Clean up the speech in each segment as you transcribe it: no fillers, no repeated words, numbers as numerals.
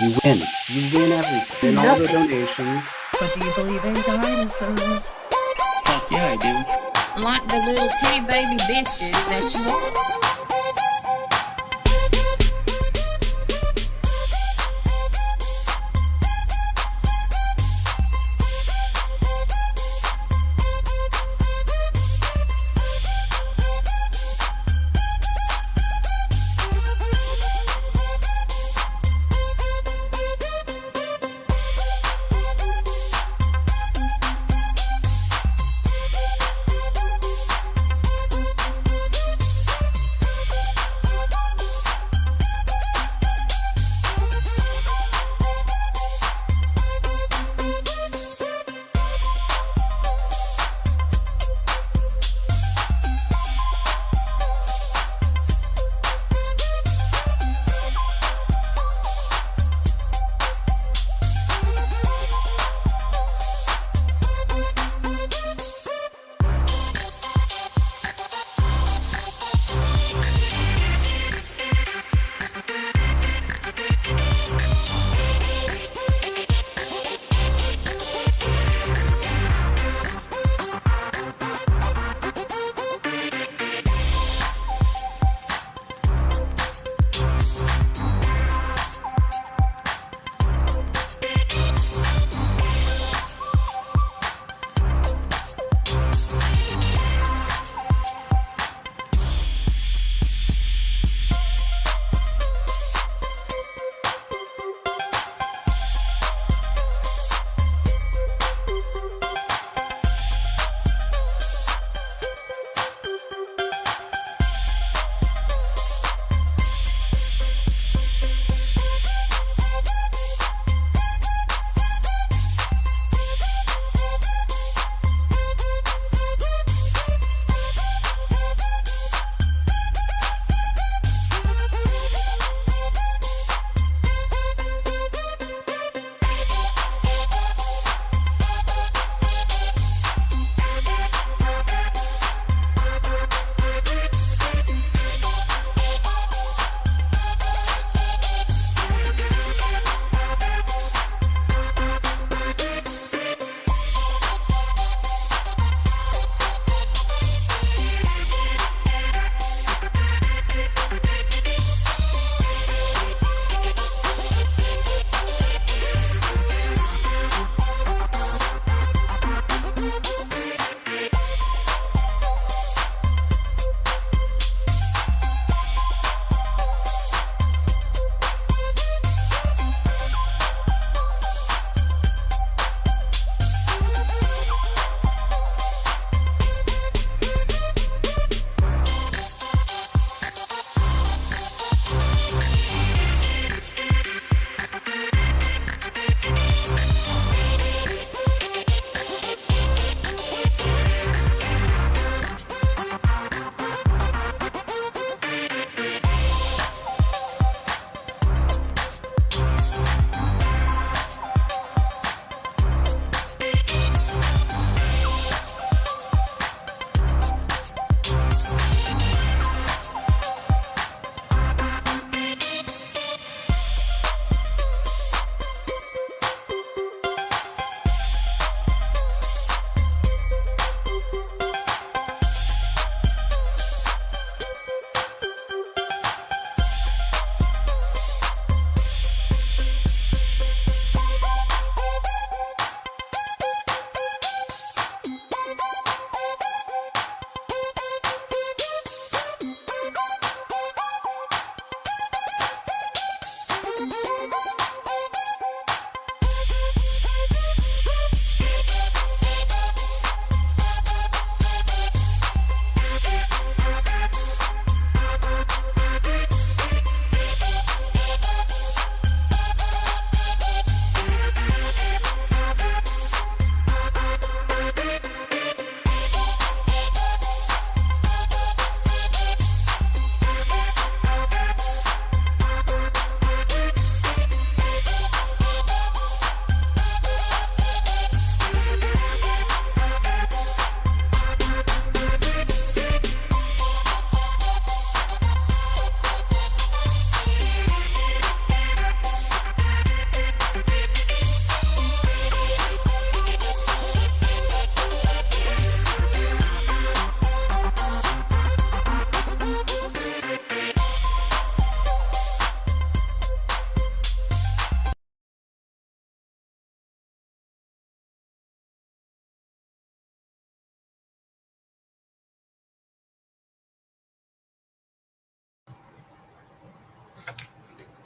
You win. You win everything. Win all the donations. But do you believe in dinosaurs? Fuck yeah, I do. Like the little tea baby bitches that you are.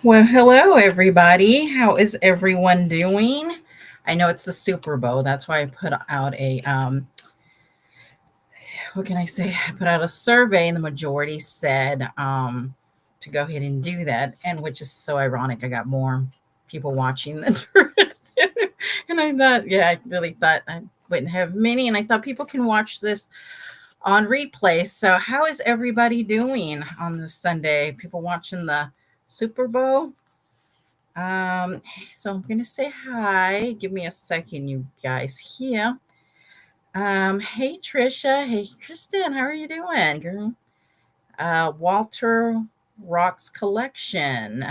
Well, hello everybody. How is everyone doing? I know it's the Super Bowl. That's why I put out a what can I say? I put out a survey and the majority said to go ahead and do that, and which is so ironic. I got more people watching than and I thought, yeah, I really thought I wouldn't have many, and I thought people can watch this on replay. So, how is everybody doing on this Sunday? People watching the Super Bowl? So I'm gonna say hi. Give me a second, you guys here. Hey Trisha, hey Kristen, how are you doing, girl? Walter Rocks Collection.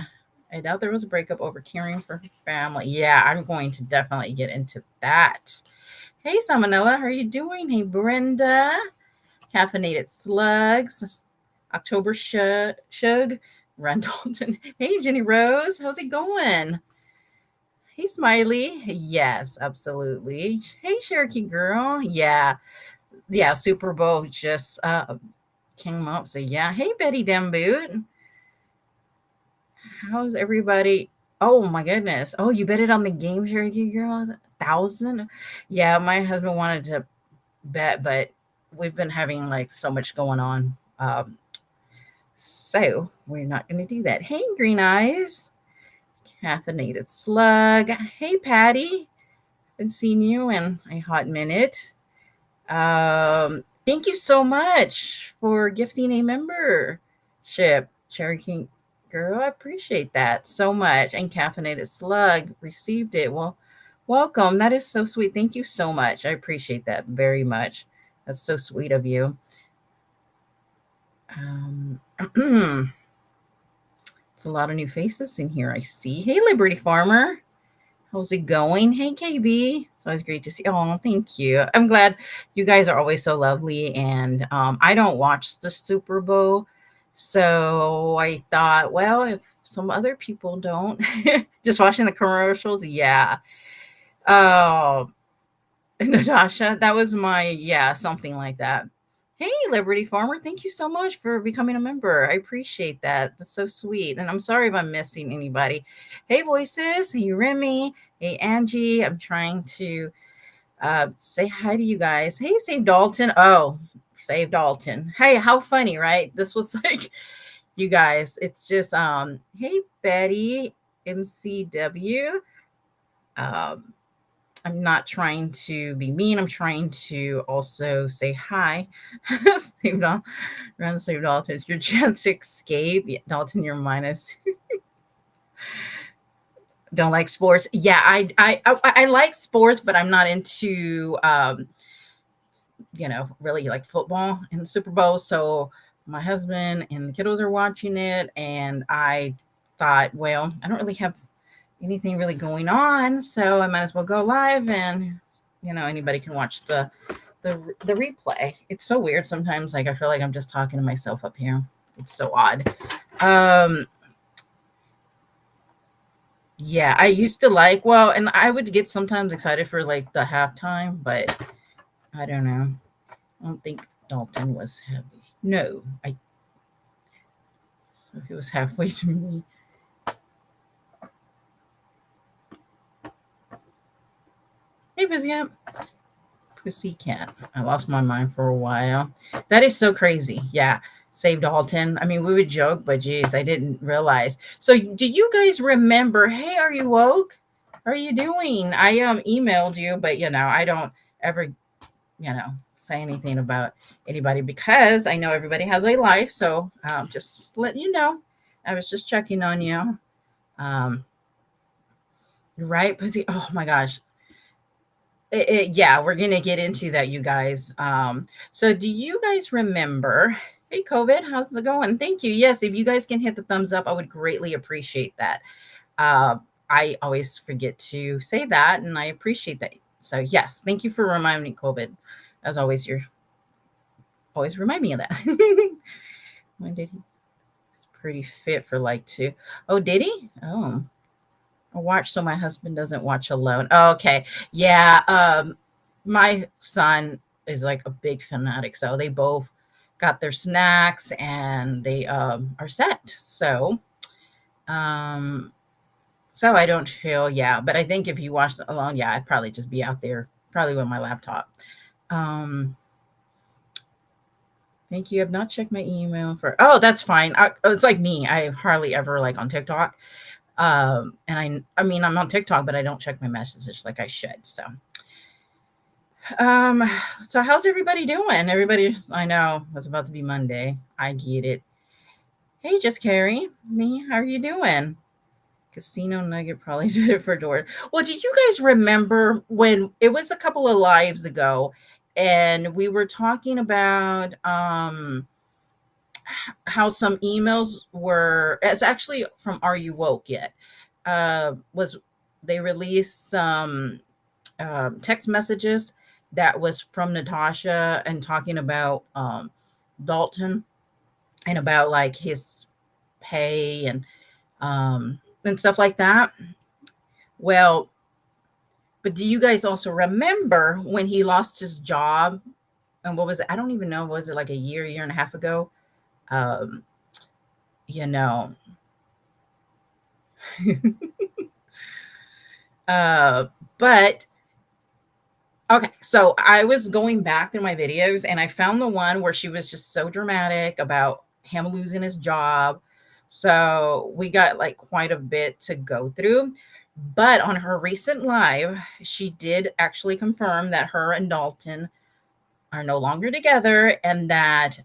I know there was a breakup over caring for her family. Yeah, I'm going to definitely get into that. Hey Salmonella, how are you doing? Hey Brenda, Caffeinated Slugs, October Shug, Run Dalton. Hey Jenny Rose, how's it going? Hey, Smiley. Yes, absolutely. Hey, Cherokee girl. Yeah. Super Bowl just came up. So yeah. Hey, Betty Demboot. How's everybody? Oh my goodness. Oh, you bet it on the game, Cherokee girl. 1,000. Yeah, my husband wanted to bet, but we've been having like so much going on. So we're not going to do that. Hey, Green Eyes. Caffeinated Slug. Hey, Patty. Haven't seen you in a hot minute. Thank you so much for gifting a membership, Cherokee Girl. I appreciate that so much. And Caffeinated Slug received it. Well, welcome. That is so sweet. Thank you so much. I appreciate that very much. That's so sweet of you. It's a lot of new faces in here, I see. Hey, Liberty Farmer. How's it going? Hey, KB. It's always great to see. Oh, thank you. I'm glad you guys are always so lovely. And I don't watch the Super Bowl. So I thought, well, if some other people don't, just watching the commercials, yeah. Oh, Natasha, that was yeah, something like that. Hey, Liberty Farmer, thank you so much for becoming a member. I appreciate that. That's so sweet. And I'm sorry if I'm missing anybody. Hey, Voices. Hey, Remy. Hey, Angie. I'm trying to say hi to you guys. Hey, Save Dalton. Oh, Save Dalton. Hey, how funny, right? This was like, you guys, it's just, hey, Betty, MCW. I'm not trying to be mean. I'm trying to also say hi. Save Dalton, run, Save Dalton. It's your chance to escape. Yeah, Dalton, you're minus. Don't like sports. Yeah, I like sports, but I'm not into really like football and the Super Bowl. So my husband and the kiddos are watching it, and I thought, well, I don't really have anything really going on, so I might as well go live, and anybody can watch the replay. It's so weird sometimes. Like I feel like I'm just talking to myself up here. It's so odd. Yeah, I used to and I would get sometimes excited for like the halftime, but I don't know. I don't think Dalton was heavy. No, so he was halfway to me. Hey, Pussycat. Pussycat. I lost my mind for a while. That is so crazy. Yeah. Save Dalton. I mean, we would joke, but geez, I didn't realize. So do you guys remember, hey, are you woke? How are you doing? I emailed you, but I don't ever, say anything about anybody because I know everybody has a life. So just letting you know. I was just checking on you. Right, Pussy. Oh my gosh. Yeah, we're gonna get into that, you guys. So do you guys remember? Hey, COVID, how's it going? Thank you. Yes, if you guys can hit the thumbs up, I would greatly appreciate that. I always forget to say that, and I appreciate that. So yes, thank you for reminding me, COVID. As always, you're always remind me of that. When did he? He's pretty fit for like 2. Oh, did he? Oh. I watch so my husband doesn't watch alone. Oh, okay. Yeah. My son is like a big fanatic. So they both got their snacks and they are set. So So I don't feel, yeah, but I think if you watched it alone, yeah, I'd probably just be out there, probably with my laptop. Thank you. I've not checked my email for, oh, that's fine. It's like me. I hardly ever like on TikTok. And I mean, I'm on TikTok, but I don't check my messages like I should. So how's everybody doing? Everybody, I know it's about to be Monday. I get it. Hey, just Carrie, me, how are you doing? Casino Nugget probably did it for Dora. Well, do you guys remember when it was a couple of lives ago and we were talking about how some emails were, it's actually from Are You Woke Yet? Was they released some text messages that was from Natasha and talking about Dalton and about like his pay and stuff like that. Well, but do you guys also remember when he lost his job? And what was it? I don't even know. Was it like a year and a half ago? You know, but okay. So I was going back through my videos and I found the one where she was just so dramatic about him losing his job. So we got like quite a bit to go through. But on her recent live, she did actually confirm that her and Dalton are no longer together and that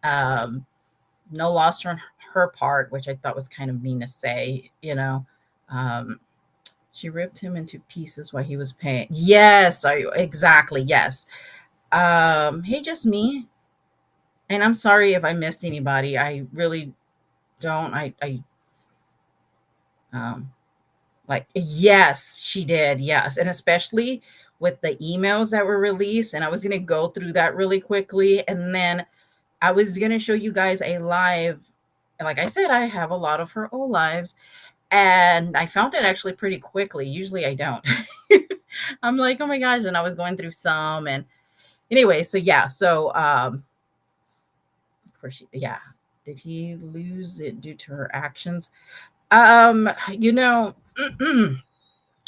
no loss on her part, which I thought was kind of mean to say, you know. She ripped him into pieces while he was paying. Yes, exactly. Yes. Hey, just me. And I'm sorry if I missed anybody. I really don't. Like, yes, she did. Yes. And especially with the emails that were released. And I was going to go through that really quickly. And then I was going to show you guys a live. Like I said, I have a lot of her old lives. And I found it actually pretty quickly. Usually I don't. I'm like, oh my gosh. And I was going through some. And anyway, so yeah. So, of course, yeah. Did he lose it due to her actions? You know,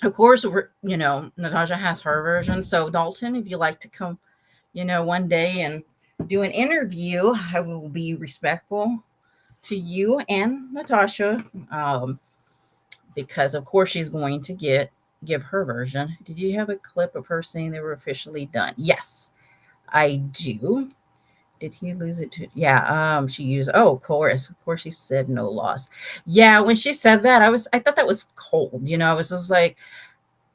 of course, you know, Natasha has her version. So Dalton, if you like to come, you know, one day and do an interview, I will be respectful to you and Natasha. Because of course she's going to give her version. Did you have a clip of her saying they were officially done? Yes, I do. Did he lose it to? Yeah, she used, oh, of course she said no loss. Yeah, when she said that, I thought that was cold. You know, I was just like,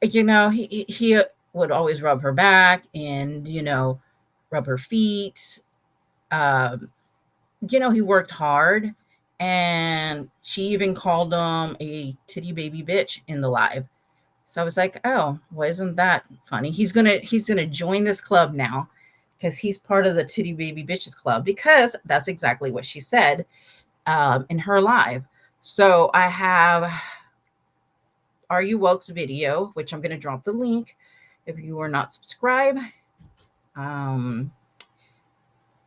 you know, he would always rub her back and, you know, rub her feet. You know, he worked hard. And she even called him a titty baby bitch in the live. So I was like, oh, well, isn't that funny? He's gonna join this club now because he's part of the titty baby bitches club, because that's exactly what she said in her live. So I have Are You Woke's video, which I'm gonna drop the link if you are not subscribed.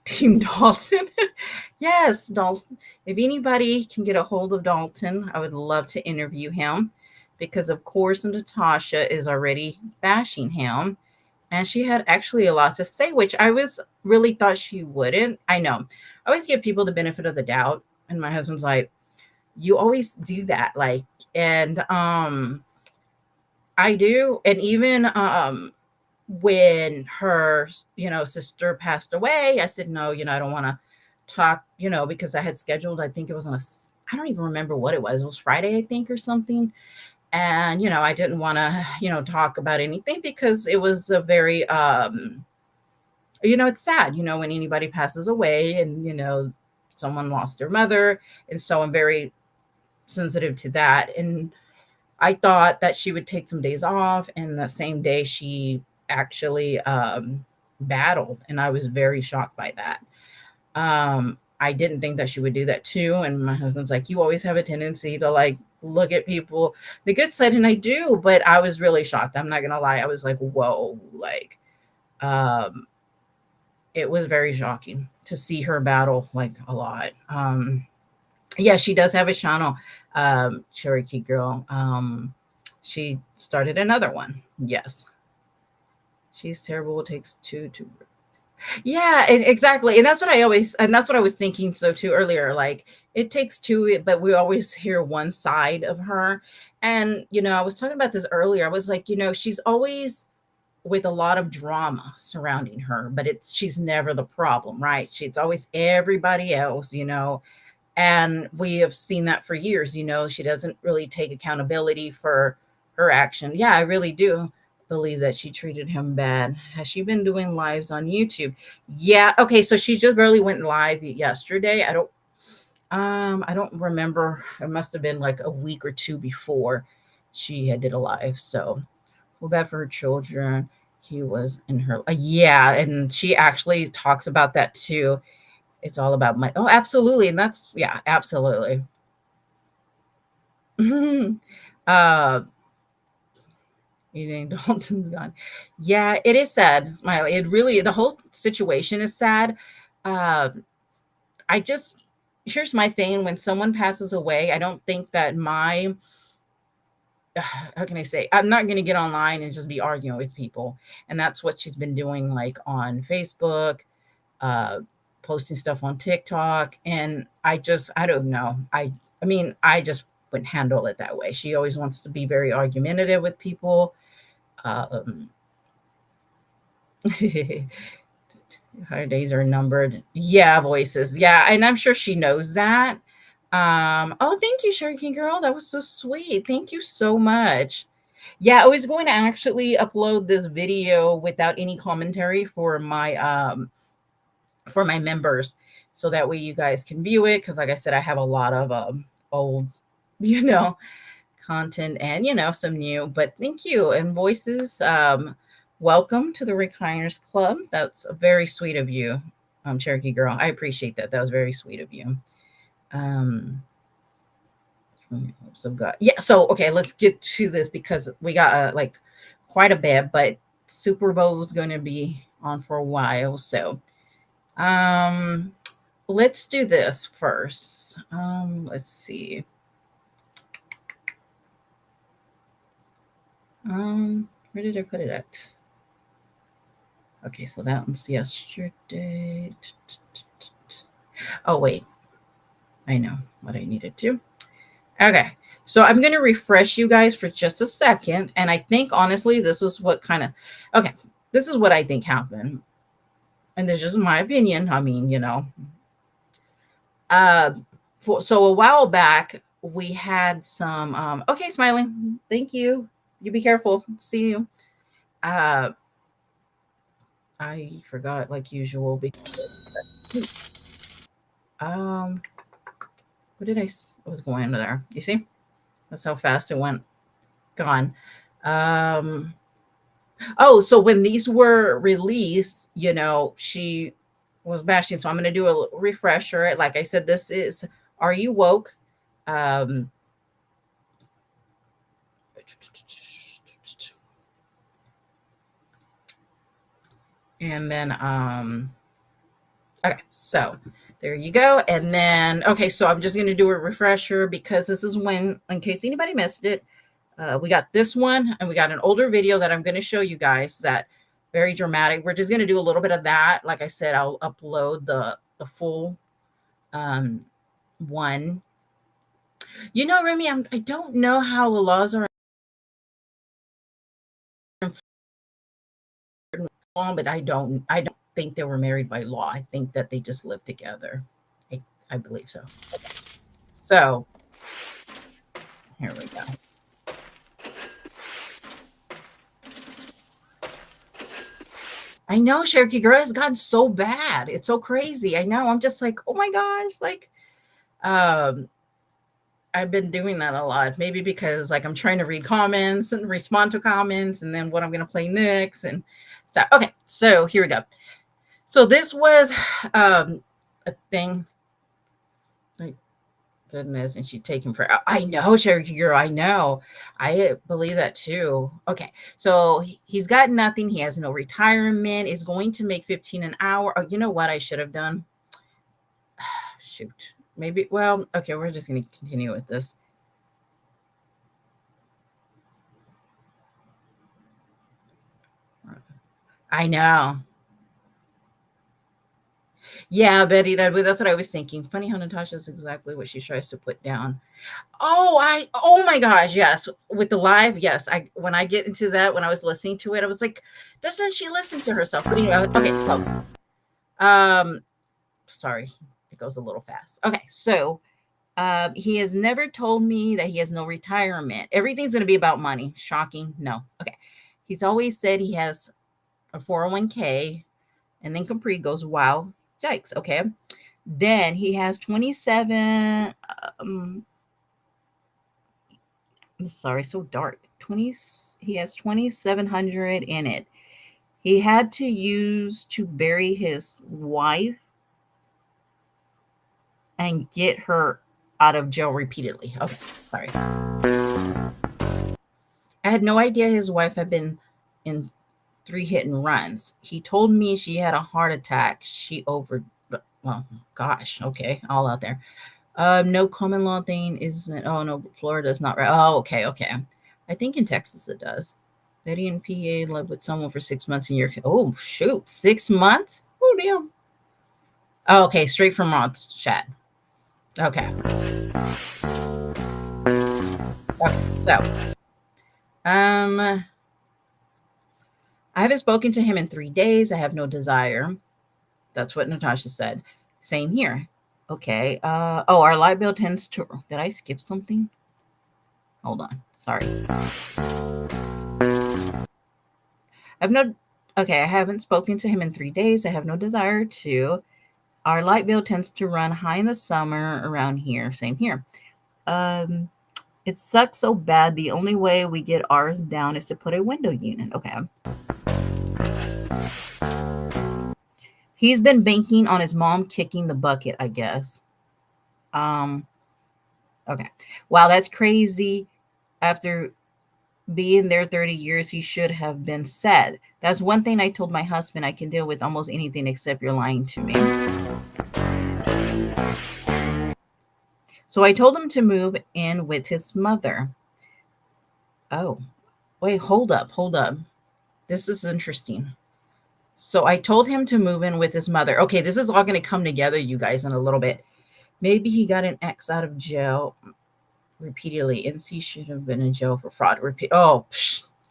Team Dalton. Yes, Dalton. If anybody can get a hold of Dalton, I would love to interview him, because of course Natasha is already bashing him. And she had actually a lot to say, which I was really thought she wouldn't. I know. I always give people the benefit of the doubt. And my husband's like, you always do that. Like, and I do. And even when her, you know, sister passed away, I said, no, you know, I don't want to talk, you know, because I had scheduled, I think it was on I don't even remember what it was. It was Friday, I think, or something. And, you know, I didn't want to, you know, talk about anything because it was a very, you know, it's sad, you know, when anybody passes away and, you know, someone lost their mother. And so I'm very sensitive to that. And I thought that she would take some days off. And the same day she actually battled, and I was very shocked by that. I didn't think that she would do that too. And my husband's like, you always have a tendency to like look at people the good side, and I do, but I was really shocked. I'm not gonna lie. I was like, whoa, like it was very shocking to see her battle like a lot. Yeah, she does have a channel, Cherokee Girl. She started another one. Yes. She's terrible. It takes two to. Yeah, exactly. And that's what I was thinking so too earlier. Like it takes two, but we always hear one side of her. And, I was talking about this earlier. I was like, she's always with a lot of drama surrounding her, but she's never the problem, right? It's always everybody else, and we have seen that for years. She doesn't really take accountability for her action. Yeah, I really do believe that she treated him bad. Has she been doing lives on YouTube? Yeah. Okay, so she just barely went live yesterday. I don't remember. It must have been like a week or two before she had did a live. So feel bad for her children. He was in her yeah, and she actually talks about that too. It's all about money. Oh, absolutely. And that's, yeah, absolutely. uh, Eating Dalton's gone. Yeah, it is sad, Smiley. It really, the whole situation is sad. Uh, I just, here's my thing. When someone passes away, I don't think that how can I say, I'm not going to get online and just be arguing with people. And that's what she's been doing, like on Facebook, uh, posting stuff on TikTok. And I don't know. I mean, I just wouldn't handle it that way. She always wants to be very argumentative with people. Um, her days are numbered. Yeah, voices. Yeah, and I'm sure she knows that. Oh, thank you, Cherokee Girl. That was so sweet. Thank you so much. Yeah, I was going to actually upload this video without any commentary for my members, so that way you guys can view it, because like I said, I have a lot of old you know content and some new. But thank you. And voices, welcome to the Recliners Club. That's very sweet of you, Cherokee Girl. I appreciate that. That was very sweet of you. So God, yeah. So okay, let's get to this, because we got like quite a bit, but Super Bowl is going to be on for a while. So let's do this first. Let's see. Where did I put it at? Okay, so that one's yesterday. Oh, wait. I know what I needed to. Okay, so I'm going to refresh you guys for just a second. And I think, honestly, this is what this is what I think happened. And this is just my opinion. I mean, so a while back, we had some, okay, Smiling. Thank you. You be careful. See you. I forgot, like usual. What did I was going under there? You see? That's how fast it went. Gone. Oh, so when these were released, she was bashing. So I'm going to do a refresher. Like I said, this is Are You Woke? And then okay, so there you go. And then okay, so I'm just going to do a refresher, because this is when, in case anybody missed it, we got this one, and we got an older video that I'm going to show you guys, that very dramatic. We're just going to do a little bit of that. Like I said, I'll upload the full one. Remy, I don't know how the laws are long, but I don't think they were married by law. I think that they just lived together. I believe so. Okay. So here we go. I know, Cherokee Girl, has gotten so bad. It's so crazy. I know. I'm just like, oh my gosh, like, I've been doing that a lot. Maybe because like I'm trying to read comments and respond to comments, and then what I'm going to play next. And so, okay, so here we go. So this was a thing. Like, goodness, and she'd take him for. I know, Cherokee Girl. I know. I believe that too. Okay, so he's got nothing. He has no retirement. Is going to make $15 an hour. Oh, you know what I should have done? Shoot. maybe, well, okay, we're just going to continue with this. I know. Yeah, Betty, that's what I was thinking. Funny how Natasha's exactly what she tries to put down. Oh my gosh, yes. With the live, yes. When I get into that, when I was listening to it, I was like, doesn't she listen to herself? But anyway, okay, so sorry, it goes a little fast. Okay, so he has never told me that he has no retirement. Everything's going to be about money. Shocking. No. Okay. He's always said he has a 401k, and then Capri goes, wow, yikes. Okay. Then he has 27. I'm sorry, so dark. 20. He has 2,700 in it. He had to use to bury his wife and get her out of jail repeatedly. Okay, sorry. I had no idea his wife had been in 3 hit and runs. He told me she had a heart attack. Well, gosh, okay, all out there. No common law thing isn't. Oh no, Florida's not right. Oh, okay. I think in Texas it does. Betty in PA lived with someone for 6 months in your. Oh shoot, 6 months. Oh damn. Oh, okay, straight from Rod's chat. Okay. So, I haven't spoken to him in 3 days. I have no desire. That's what Natasha said. Same here. Okay. Our light bill tends to. Did I skip something? Hold on. Sorry. I haven't spoken to him in 3 days. I have no desire to. Our light bill tends to run high in the summer around here. Same here. It sucks so bad. The only way we get ours down is to put a window unit. Okay. He's been banking on his mom kicking the bucket, I guess. Okay. Wow, that's crazy. After being there 30 years, he should have been sad. That's one thing I told my husband. I can deal with almost anything except you're lying to me. So I told him to move in with his mother. Oh, wait, hold up. This is interesting. So I told him to move in with his mother. Okay, this is all going to come together, you guys, in a little bit. Maybe he got an ex out of jail repeatedly. NC should have been in jail for fraud.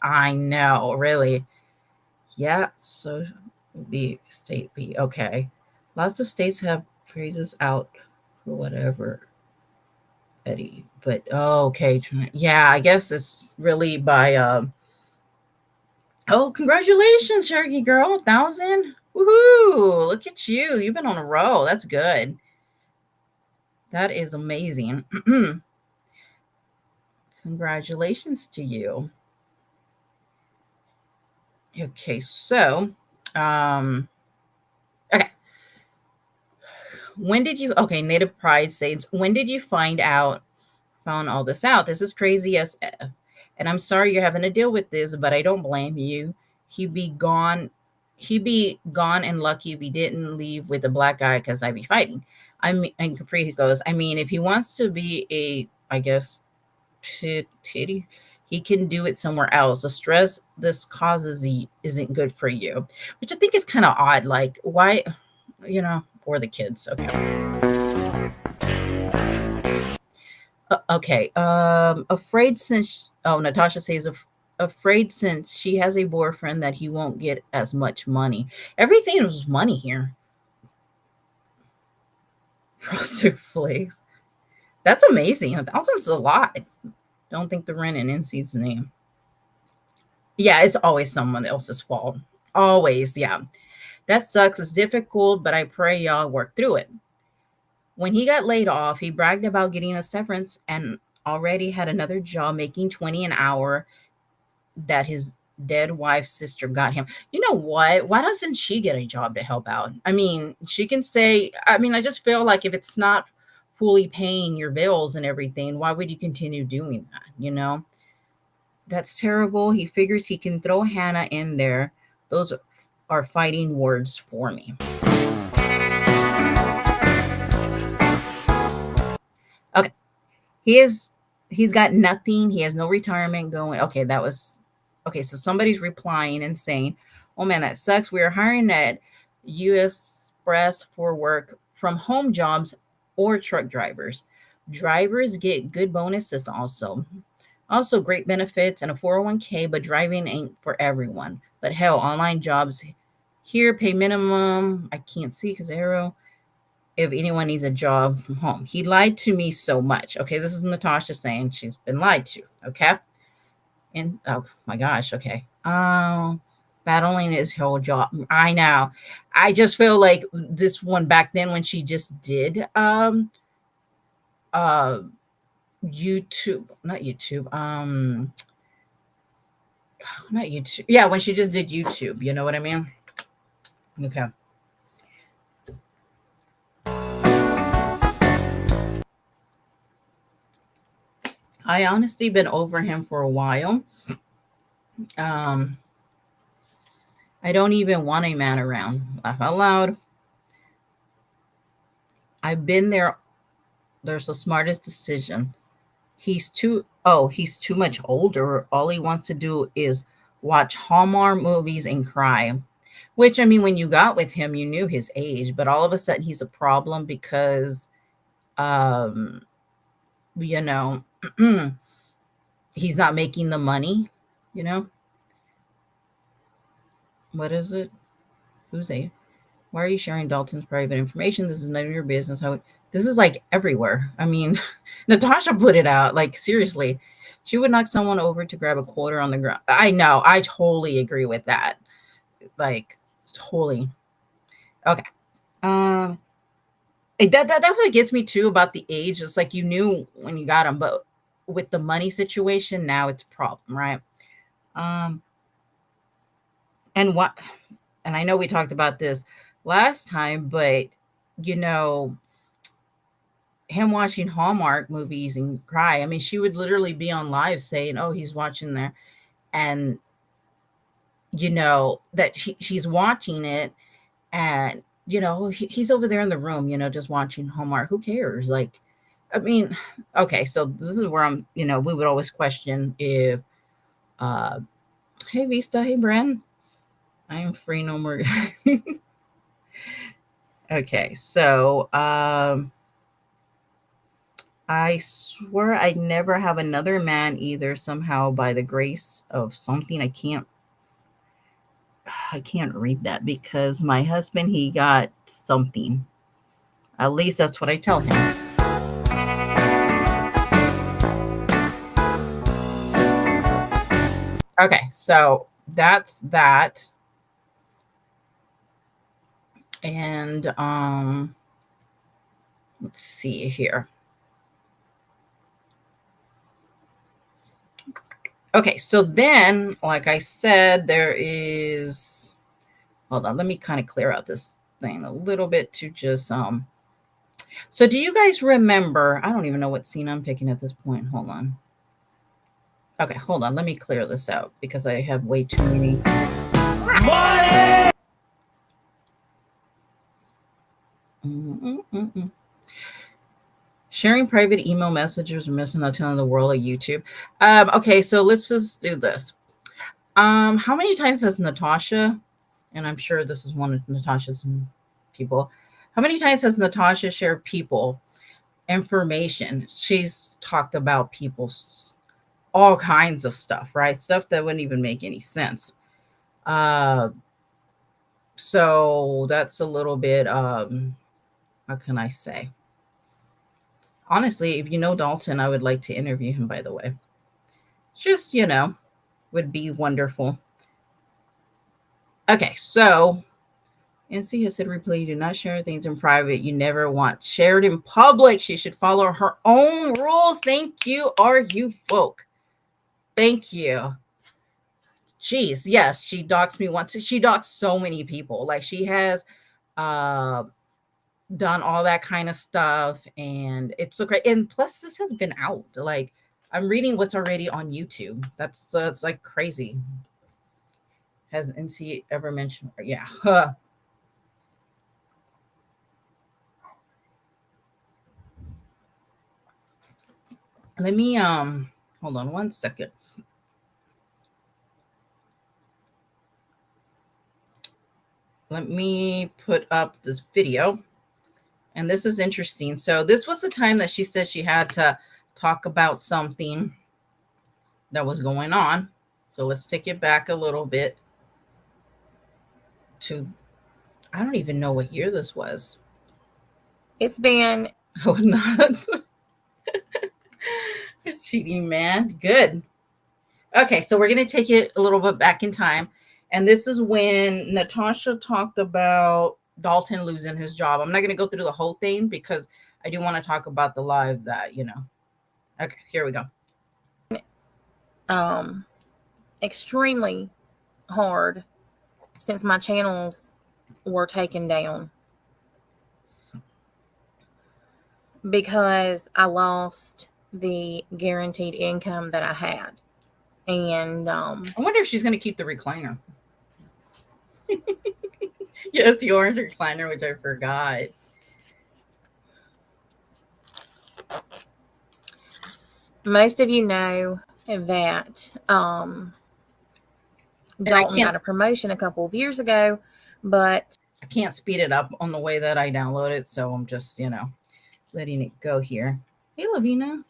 I know, really. Yeah, so B, state B. Okay. Lots of states have phrases out for whatever. Betty, but okay. Yeah, I guess it's really by congratulations, Sharky girl, 1,000. Woohoo! Look at you. You've been on a roll. That's good. That is amazing. Congratulations to you. Okay, so okay. Native Pride Saints, when did you found all this out? This is crazy as F. And I'm sorry you're having to deal with this, but I don't blame you. He'd be gone and lucky if he didn't leave with a black guy because I'd be fighting. And Capri goes, I mean, if he wants to be titty, he can do it somewhere else. The stress this causes isn't good for you, which I think is kind of odd. Like, why, or the kids. Okay. Afraid since, Natasha says, afraid since she has a boyfriend that he won't get as much money. Everything was money here. Frosted Flakes. That's amazing. 1,000 is a lot. Don't think the rent in NC's name. Yeah, it's always someone else's fault. Always, yeah. That sucks. It's difficult, but I pray y'all work through it. When he got laid off, he bragged about getting a severance and already had another job making $20 an hour that his dead wife's sister got him. You know what? Why doesn't she get a job to help out? I mean, she can say, I just feel like if it's not fully paying your bills and everything, why would you continue doing that? That's terrible. He figures he can throw Hannah in there. Those are fighting words for me. Okay. He's got nothing. He has no retirement going. Okay, that was okay. So somebody's replying and saying, "Oh man, that sucks. We are hiring at US Express for work from home jobs or truck drivers. Drivers get good bonuses also. Also great benefits and a 401k, but driving ain't for everyone. But hell, online jobs here pay minimum. I can't see because arrow if anyone needs a job from home. He lied to me so much." Okay, this is Natasha saying she's been lied to. Okay. And oh my gosh, okay. Battling his whole job. I know. I just feel like this one back then when she just did uh YouTube, not YouTube, not YouTube. Yeah, when she just did YouTube, you know what I mean? Okay. I honestly been over him for a while. Um, I don't even want a man around. Laugh out loud. I've been there. There's the smartest decision. He's too much older. All he wants to do is watch Hallmark movies and cry. Which I mean, when you got with him, you knew his age, but all of a sudden he's a problem because um, you know, he's not making the money, you know. What is it? Who's a Why are you sharing Dalton's private information? This is none of your business. This is like everywhere. I mean, Natasha put it out. Like seriously, she would knock someone over to grab a quarter on the ground. I know. I totally agree with that. Like totally. Okay. Um, that definitely gets me too about the age. It's like you knew when you got him, but with the money situation, now it's a problem, right? Um, and what? And I know we talked about this last time, but you know, him watching Hallmark movies and cry. I mean, she would literally be on live saying, "Oh, he's watching there," and you know that she's watching it, and you know he's over there in the room, you know, just watching Hallmark. Who cares? Like, I mean, okay, so this is where I'm. You know, we would always question if, uh, hey Vista, hey Bren, I am free no more. Okay, so I swear I'd never have another man either somehow by the grace of something. I can't read that because my husband, he got something. At least that's what I tell him. Okay, so that's that. And let's see here. Okay, so then, like I said, there is, hold on, let me kind of clear out this thing a little bit to just so do you guys remember, I don't even know what scene I'm picking at this point. Hold on. Okay, hold on. Let me clear this out because I have way too many. Money! Sharing private email messages or missing not telling the world of YouTube. Okay, so let's just do this. How many times has Natasha, and I'm sure this is one of Natasha's people, how many times has Natasha shared people information? She's talked about people's all kinds of stuff, right? Stuff that wouldn't even make any sense. So that's a little bit, how can I say? Honestly, if you know Dalton, I would like to interview him, by the way. Just, you know, would be wonderful. Okay, so NC has said repeatedly, do not share things in private. You never want shared in public. She should follow her own rules. Thank you, are you folk. Thank you. Jeez, yes, she doxed me once. She doxed so many people. Like she has done all that kind of stuff, and it's so great. And plus, this has been out. Like I'm reading what's already on YouTube. That's it's like crazy. Has NC ever mentioned? Yeah. Let me hold on one second. Let me put up this video. And this is interesting. So this was the time that she said she had to talk about something that was going on. So let's take it back a little bit to, I don't even know what year this was. It's been Oh, not cheating man. Good. Okay, so we're going to take it a little bit back in time. And this is when Natasha talked about Dalton losing his job. I'm not going to go through the whole thing because I do want to talk about the live that, you know. Okay, here we go. Extremely hard since my channels were taken down because I lost the guaranteed income that I had. And I wonder if she's going to keep the recliner. Yes, the orange recliner, which I forgot. most of you know that Dalton got a promotion a couple of years ago, but I can't speed it up on the way that I download it, so I'm just, you know, letting it go here. Hey, Lavina.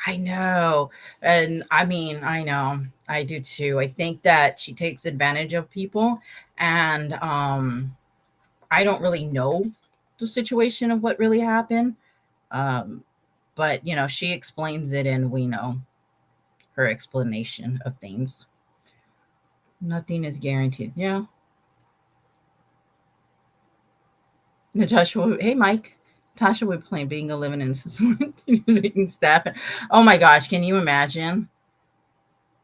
I know. And I mean, I know. I do too. I think that she takes advantage of people, and I don't really know the situation of what really happened. But you know, she explains it and we know her explanation of things. Nothing is guaranteed. Yeah. Natasha, hey Mike. Natasha would play being a living in staff. Oh my gosh, can you imagine?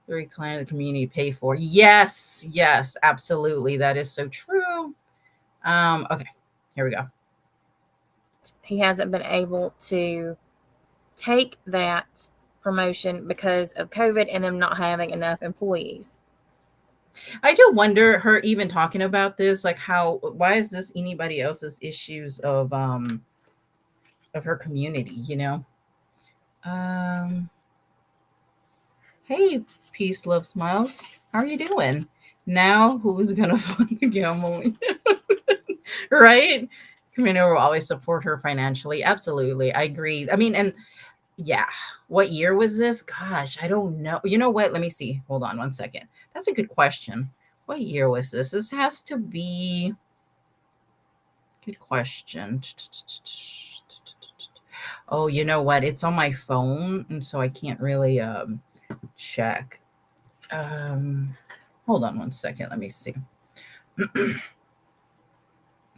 The recliner the community pay for. Yes, yes, absolutely. That is so true. Okay, here we go. he hasn't been able to take that promotion because of COVID and them not having enough employees. I do wonder her even talking about this, like why is this anybody else's issues of her community, you know? Hey, peace, love, smiles. How are you doing? Now who's gonna fund the gambling? Right? Community will always support her financially. Absolutely. I agree. I mean, and yeah, what year was this? Gosh, I don't know. You know what? Let me see. Hold on one second. That's a good question. What year was this? This has to be good question. Oh, you know what? It's on my phone, and so I can't really check. Hold on one second. Let me see.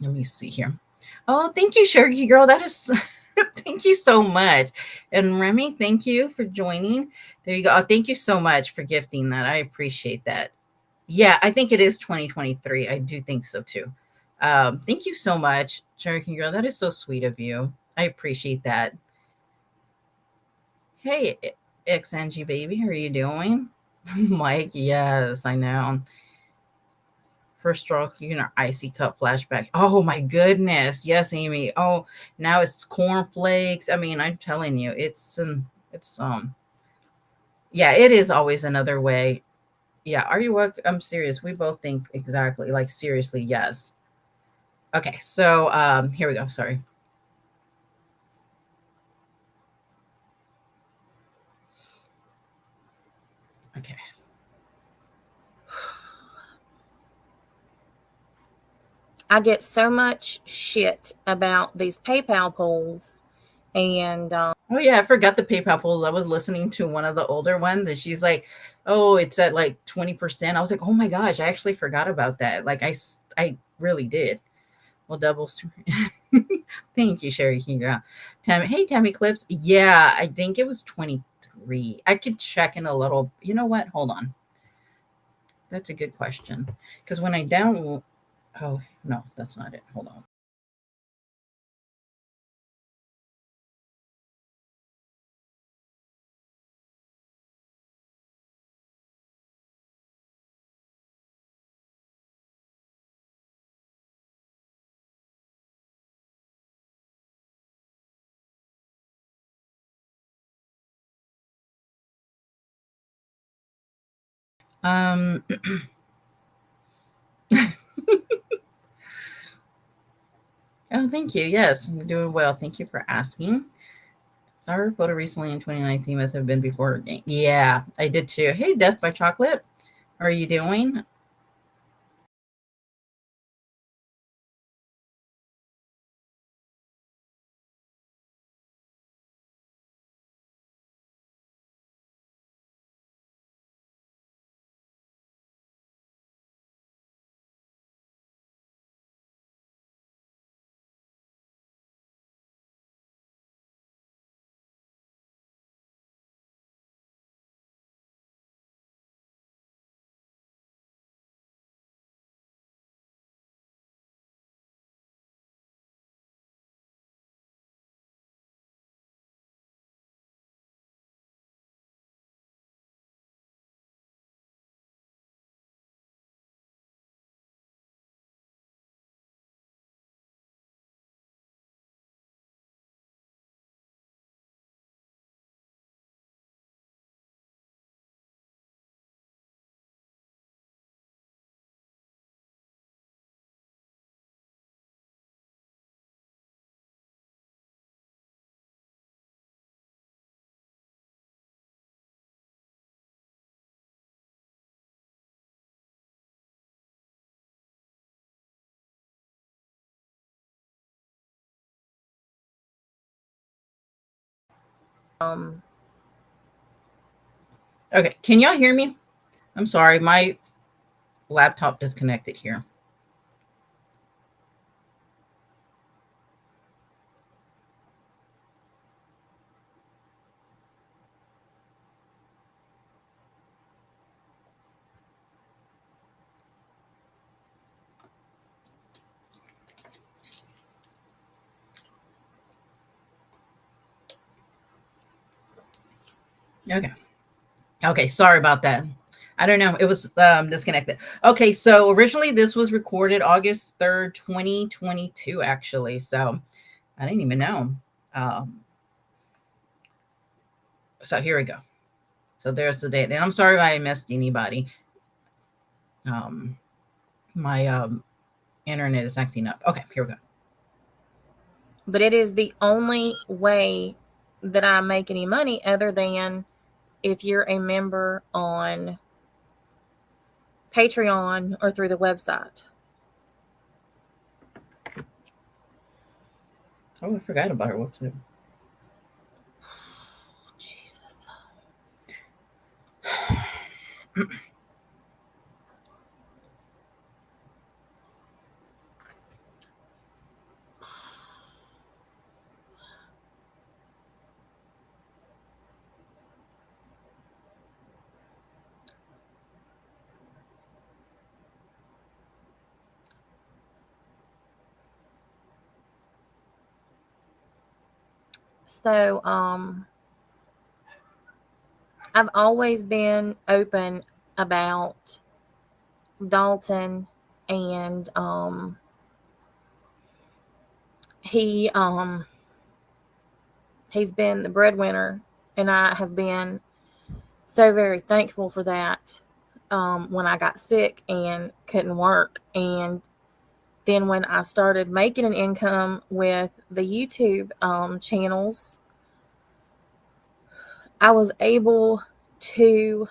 Let me see here. Oh, thank you, Sharky girl. That is thank you so much. And Remy, thank you for joining. There you go. Oh, thank you so much for gifting that. I appreciate that. Yeah, I think it is 2023. I do think so too. Thank you so much, Sharky girl. That is so sweet of you. I appreciate that. Hey, XNG baby, how are you doing? Mike, yes, I know. First stroke, you know, icy cup flashback. Oh my goodness. Yes, Amy. Oh, now it's cornflakes. I mean, I'm telling you, it's yeah, it is always another way. Yeah, are you work? I'm serious. We both think exactly, like seriously, yes. Okay, so here we go. Sorry. Okay. I get so much shit about these PayPal polls. And oh yeah, I forgot the PayPal polls. I was listening to one of the older ones, and she's like, "Oh, it's at like 20%." I was like, "Oh my gosh, I actually forgot about that." Like I really did. Well, doubles. Thank you, Sherry King. Tammy, hey, Tammy Clips. Yeah, I think it was 23. I could check in a little. You know what? Hold on. That's a good question. Because when I download, oh no, that's not it. Hold on. Um, oh, thank you. Yes, I'm doing well. Thank you for asking. Saw her photo recently in 2019. Must have been before her game. Yeah, I did too. Hey, Death by Chocolate. How are you doing? Um, Okay, can y'all hear me? I'm sorry, my laptop disconnected here. Okay. Okay, sorry about that. I don't know. It was disconnected. Okay, so originally this was recorded August 3rd, 2022, actually. So I didn't even know. Um, so here we go. So there's the date. And I'm sorry if I missed anybody. Um, my internet is acting up. Okay, here we go. but it is the only way that I make any money other than if you're a member on Patreon or through the website. Oh, I forgot about her website. Jesus. So, I've always been open about Dalton, and he he's been the breadwinner, and I have been so very thankful for that. When I got sick and couldn't work, and then when I started making an income with the YouTube channels, I was able to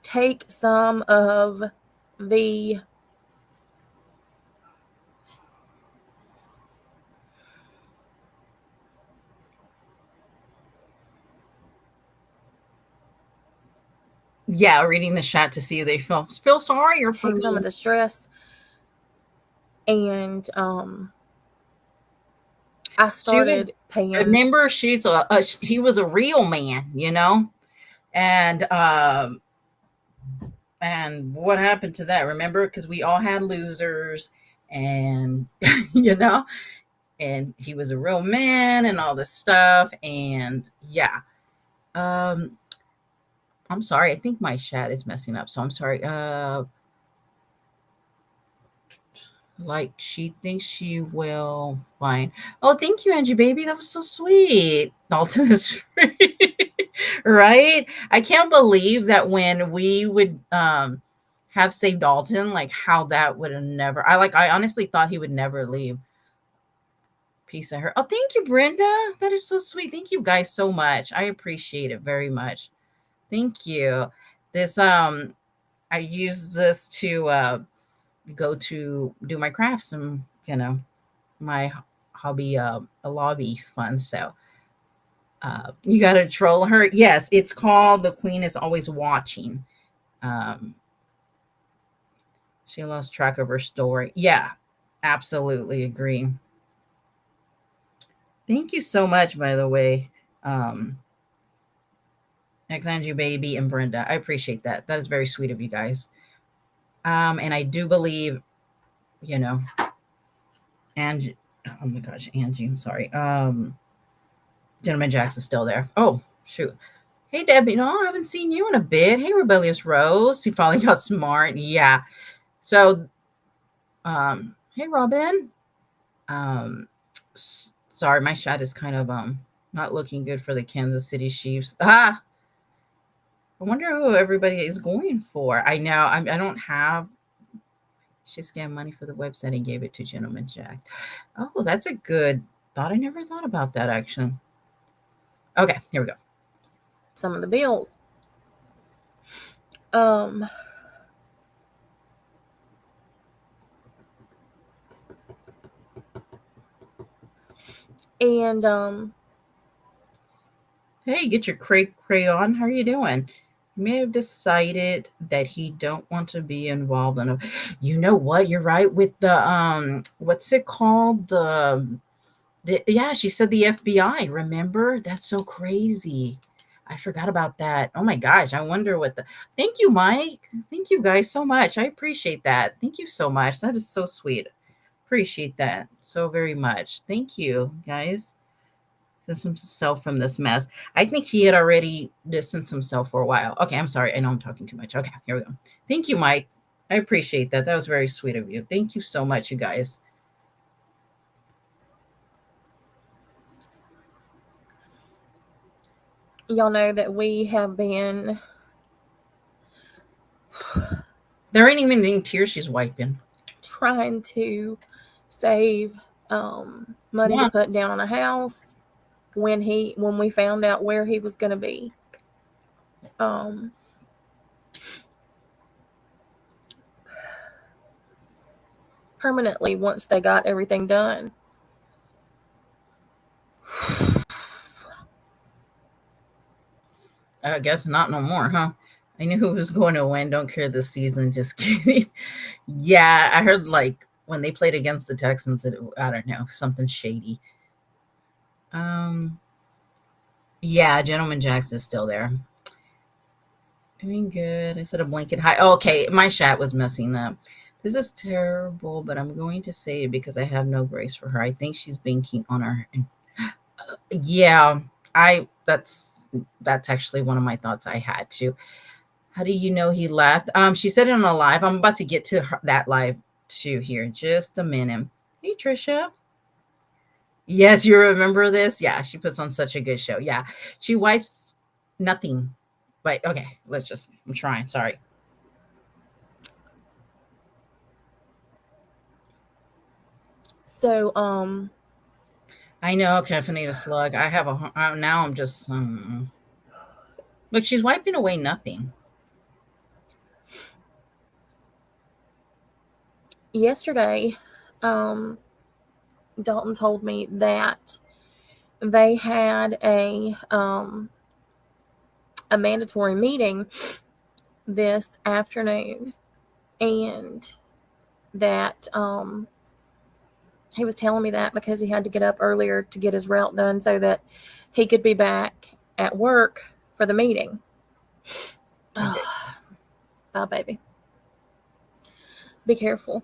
take some of the Yeah, reading the chat to see if they feel sorry or for take some me. of the stress, and I started paying. Remember, he was a real man, you know, and what happened to that? Remember, because we all had losers, and you know, and he was a real man and all this stuff, and yeah. Um, I'm sorry. I think my chat is messing up, so I'm sorry. Like she thinks she will find. Oh, thank you, Angie baby. That was so sweet. Dalton is free. Right? I can't believe that when we would have saved Dalton, like how that would have never. I honestly thought he would never leave. Peace of her. Oh, thank you, Brenda. That is so sweet. Thank you guys so much. I appreciate it very much. Thank you. This I use this to go to do my crafts and my hobby a lobby fun. So you gotta troll her. Yes, it's called The Queen is Always Watching. Um she lost track of her story. Yeah, absolutely agree. Thank you so much, by the way. Andrew Baby and Brenda. I appreciate that. That is very sweet of you guys. And I do believe, you know, Angie, oh my gosh, Angie, I'm sorry. Gentleman Jax is still there. Oh, shoot. Hey, Debbie, no, I haven't seen you in a bit. Hey, Rebellious Rose. He probably got smart. Yeah. So, hey, Robin. Sorry, my shot is kind of not looking good for the Kansas City Chiefs. I wonder who everybody is going for. I know I don't have. She scammed money for the website and gave it to Gentleman Jack. Oh, that's a good thought. I never thought about that actually. Okay, here we go. Some of the bills. And hey, get your crayon. How are you doing? You may have decided that he don't want to be involved in a. You know what? You're right with the what's it called? Yeah, she said the FBI. Remember? That's so crazy. I forgot about that. Oh my gosh. I wonder what the. Thank you, Mike. Thank you guys so much. I appreciate that. Thank you so much. That is so sweet. Appreciate that so very much. Thank you, guys. Distance himself from this mess. I think he had already distanced himself for a while. Okay, I'm sorry. I know I'm talking too much. Okay, here we go. Thank you, Mike. I appreciate that. That was very sweet of you. Thank you so much, you guys. y'all know that we have been. There ain't even any tears she's wiping. Trying to save money to put down on a house when we found out where he was going to be. Permanently once they got everything done. I guess not no more, huh? I knew who was going to win. Don't care this season. Just kidding. Yeah, I heard like when they played against the Texans, I don't know, something shady. Yeah, Gentleman Jax is still there. Doing good. I said a blanket hi. Oh, okay, my chat was messing up. This is terrible, but I'm going to say it because I have no grace for her. I think she's banking on her. Yeah, that's actually one of my thoughts I had too. How do you know he left? She said it on a live. I'm about to get to that live too here. Just a minute. Hey, Trisha. Yes, you remember this? Yeah, she puts on such a good show. Yeah, she wipes nothing. But okay, I'm trying. Sorry. So, I know, caffeinated slug. I have now I'm just, look, she's wiping away nothing. yesterday, Dalton told me that they had a mandatory meeting this afternoon, and that he was telling me that because he had to get up earlier to get his route done so that he could be back at work for the meeting. Okay. Bye, baby. Be careful.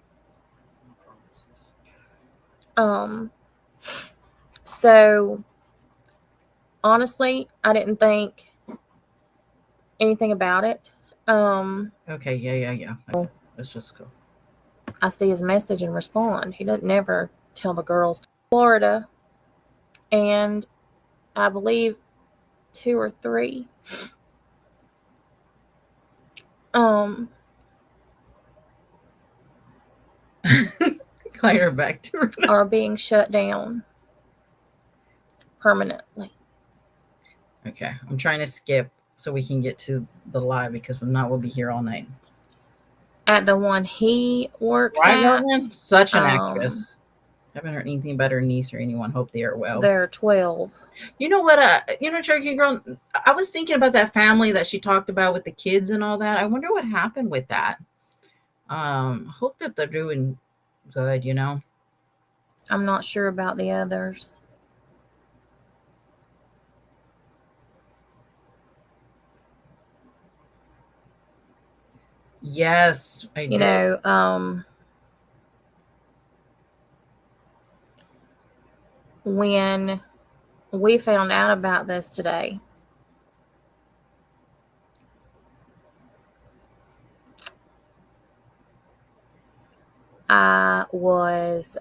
So honestly, I didn't think anything about it. Okay, yeah. Okay, let's just go. I see his message and respond. He doesn't ever tell the girls to Florida. And I believe 2 or 3 Climb her back to her. are being shut down permanently. Okay, I'm trying to skip so we can get to the live because if not, we'll be here all night. At the one he works Right, at, Roland? Such an actress. Haven't heard anything about her niece or anyone. Hope they are well. they're 12. You know what? Turkey Girl, I was thinking about that family that she talked about with the kids and all that. I wonder what happened with that. Hope that they're doing good, I'm not sure about the others. Yes, I do. When we found out about this today, I was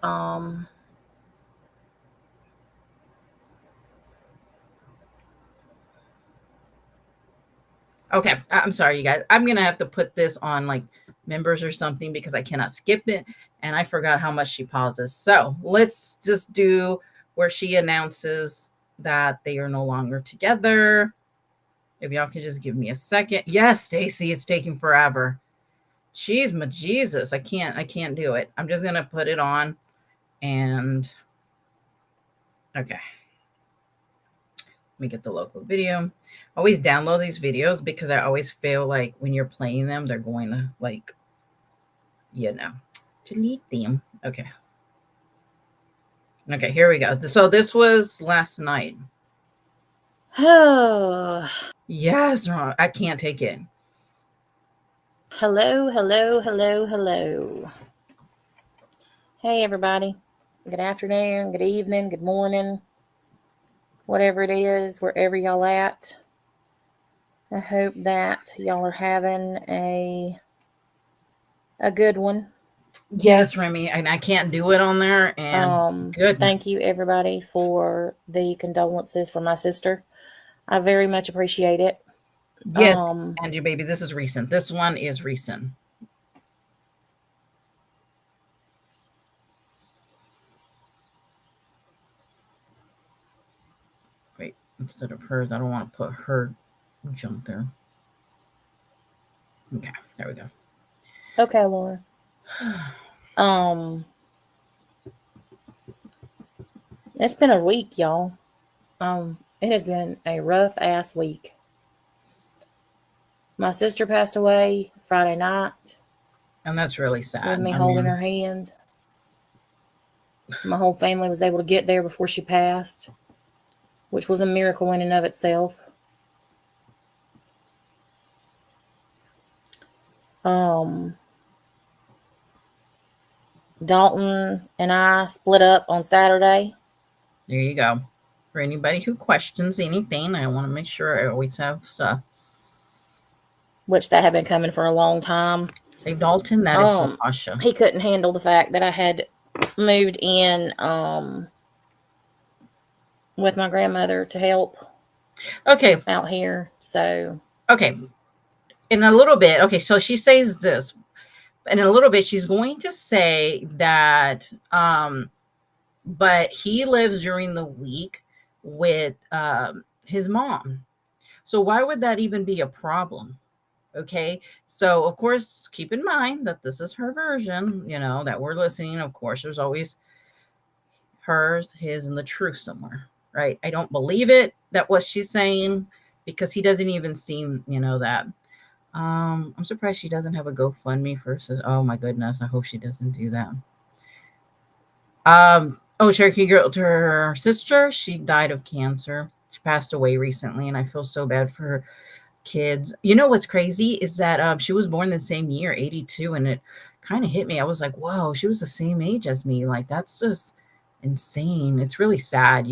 Okay, I'm sorry, you guys. I'm gonna have to put this on like members or something because I cannot skip it, and I forgot how much she pauses. So let's just do where she announces that they are no longer together. If y'all can just give me a second. Yes, Stacy, it's taking forever. Jeez, my Jesus, I can't do it. I'm just gonna put it on, and okay. Let me get the local video. I always download these videos because I always feel like when you're playing them, they're going to delete them. Okay. Okay, here we go. So this was last night. Yes, I can't take it. Hello. Hey, everybody. Good afternoon, good evening, good morning, whatever it is, wherever y'all at. I hope that y'all are having a good one. Yes, Remy, and I can't do it on there. And thank you, everybody, for the condolences for my sister. I very much appreciate it. Yes, Andrew, baby, this is recent. This one is recent. Wait, instead of hers, I don't want to put her junk there. Okay, there we go. Okay, Laura. It's been a week, y'all. It has been a rough ass week. My sister passed away Friday night. And that's really sad. With me holding her hand. My whole family was able to get there before she passed, which was a miracle in and of itself. Dalton and I split up on Saturday. There you go. For anybody who questions anything, I want to make sure I always have stuff. Which that had been coming for a long time. Say Dalton, that is Natasha. He couldn't handle the fact that I had moved in with my grandmother to help. Okay. Out here. So. Okay. In a little bit. Okay. So she says this. In a little bit, she's going to say that, but he lives during the week with his mom. So why would that even be a problem? Okay. So of course, keep in mind that this is her version, that we're listening. Of course, there's always hers, his, and the truth somewhere, right? I don't believe it, that what she's saying, because he doesn't even seem, that. I'm surprised she doesn't have a GoFundMe first. Oh my goodness. I hope she doesn't do that. Cherokee Girl, to her sister, she died of cancer. She passed away recently, and I feel so bad for her kids. You know what's crazy is that she was born the same year, 82, and it kind of hit me. I was like, whoa, she was the same age as me. Like, that's just insane. It's really sad,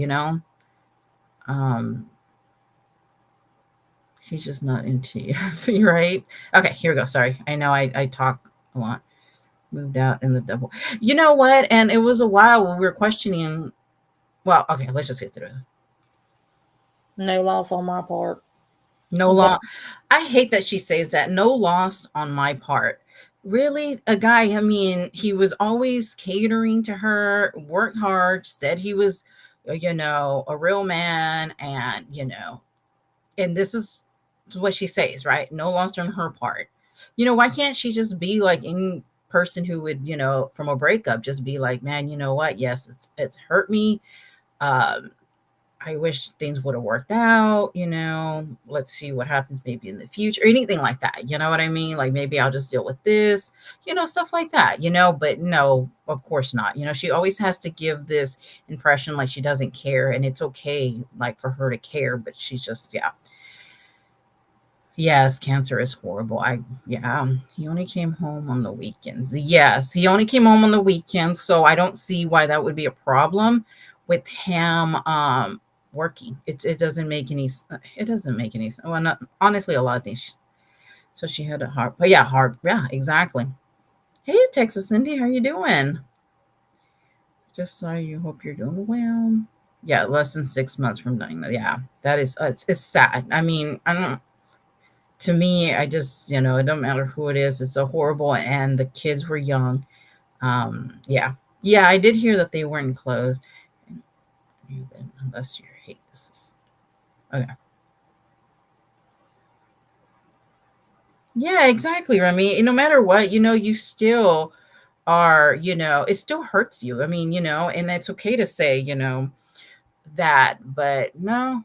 She's just not into you. Right? Okay, here we go. Sorry. I know I talk a lot. Moved out in the devil. You know what? And it was a while when we were questioning. Well, okay, let's just get through it. No loss on my part. No loss. I hate that she says that. No loss on my part. Really? A guy, I mean, he was always catering to her, worked hard, said he was, a real man. And, and this is what she says, right? No loss on her part. Why can't she just be like any person who would, from a breakup, just be like, man, you know what? Yes, it's hurt me. Um, I wish things would have worked out, let's see what happens maybe in the future, or anything like that. You know what I mean? Like maybe I'll just deal with this, stuff like that, but no, of course not. She always has to give this impression like she doesn't care, and it's okay like for her to care, but she's just, yeah. Yes, cancer is horrible. He only came home on the weekends. Yes, he only came home on the weekends, so I don't see why that would be a problem with him working. It doesn't make any sense. Well, not, honestly, a lot of things. So she had a heart, but yeah, exactly. Hey, Texas Cindy, how you doing? Just saw you. Hope you're doing well. Yeah, less than 6 months from dying. Yeah, that is it's sad. I mean, I don't. To me, I just, it don't matter who it is. It's a horrible, and the kids were young. Yeah, I did hear that they weren't closed. Unless you hate this. Okay. Yeah, exactly, Remy. No matter what, you still are, it still hurts you. I mean, and it's okay to say, that, but no,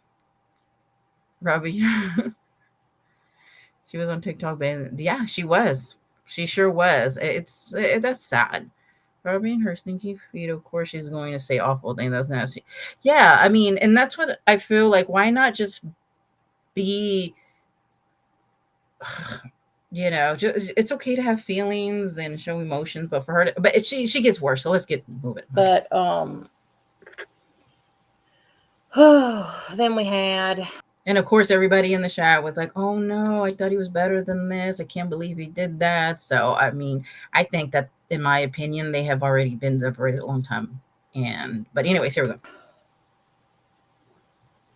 Robbie. She was on TikTok, but yeah, she was. She sure was. That's sad. Rubbing her stinky feet. Of course, she's going to say awful thing. That's nasty. Yeah, I mean, and that's what I feel like. Why not just be? Just, it's okay to have feelings and show emotions, but for her, but she gets worse. So let's get moving. But then we had. And of course, everybody in the chat was like, oh no, I thought he was better than this. I can't believe he did that. So, I mean, I think that, in my opinion, they have already been separated a long time. But anyways, here we go.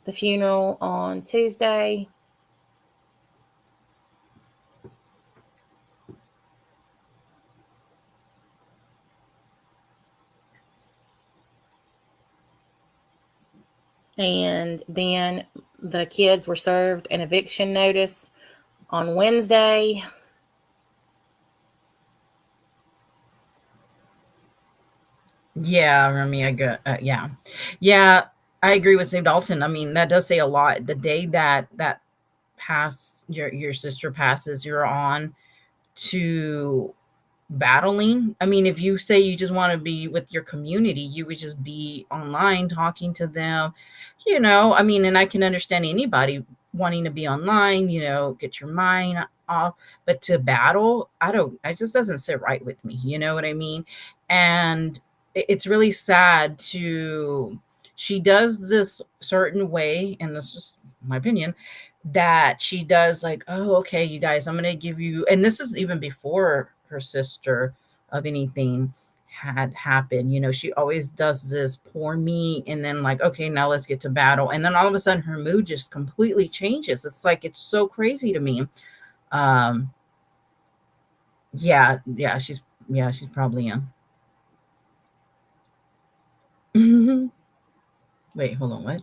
The funeral on Tuesday. And then the kids were served an eviction notice on Wednesday. Yeah, Remy, I got, yeah, I agree with Dave Dalton. I mean, that does say a lot. The day that your sister passes, you're on to battling. I mean, if you say you just want to be with your community, you would just be online talking to them, I mean, and I can understand anybody wanting to be online, get your mind off, but to battle, it just doesn't sit right with me. You know what I mean? And it's really sad she does this certain way, and this is my opinion, that she does like, oh, okay, you guys, I'm going to give you, and this is even before her sister of anything had happened. She always does this poor me, and then like, okay, now let's get to battle. And then all of a sudden her mood just completely changes. It's like, it's so crazy to me. Yeah, she's probably in. Wait, hold on, what?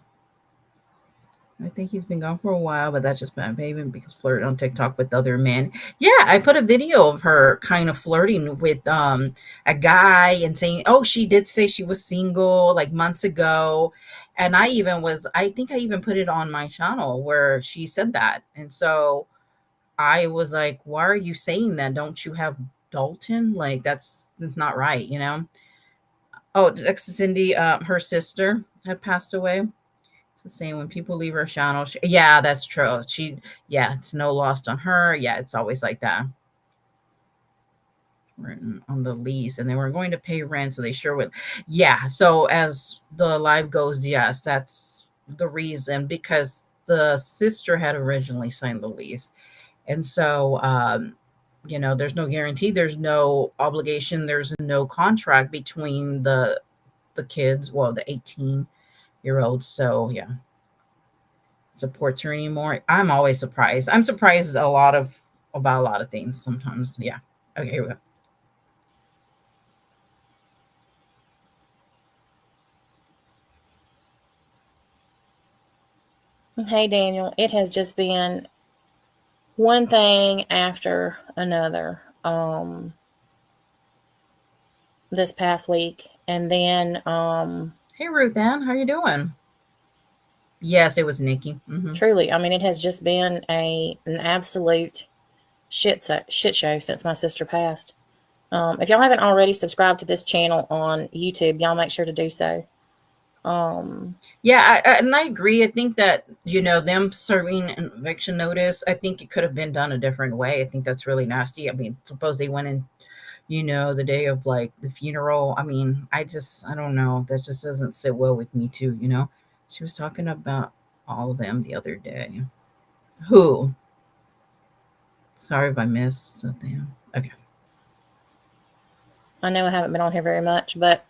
I think he's been gone for a while, but that's just bad baby because flirt on TikTok with other men. Yeah, I put a video of her kind of flirting with a guy and saying, oh, she did say she was single like months ago. And I think I even put it on my channel where she said that. And so I was like, why are you saying that? Don't you have Dalton? Like, that's not right, Oh, Cindy, her sister had passed away. The same when people leave her channel. Yeah, that's true. It's no loss on her. Yeah, it's always like that. Written on the lease, and they were going to pay rent, so they sure would. Yeah, so as the live goes, yes, that's the reason, because the sister had originally signed the lease. And so, there's no guarantee, there's no obligation, there's no contract between the kids, well, the 18-year-olds. So, yeah. supports her anymore. I'm always surprised. I'm surprised about a lot of things sometimes. Yeah. Okay, here we go. Hey, Daniel, it has just been one thing after another this past week. And then Hey, Ruth Ann, how you doing? Yes, it was Nikki. Truly, I mean, it has just been an absolute shit show since my sister passed. If y'all haven't already subscribed to this channel on YouTube, y'all make sure to do so. Yeah, and I agree. I think that, them serving an eviction notice, I think it could have been done a different way. I think that's really nasty. I mean, suppose they went in, the day of like the funeral. I mean, I don't know. That just doesn't sit well with me too, She was talking about all of them the other day. Who? Sorry if I missed something. Okay. I know I haven't been on here very much, but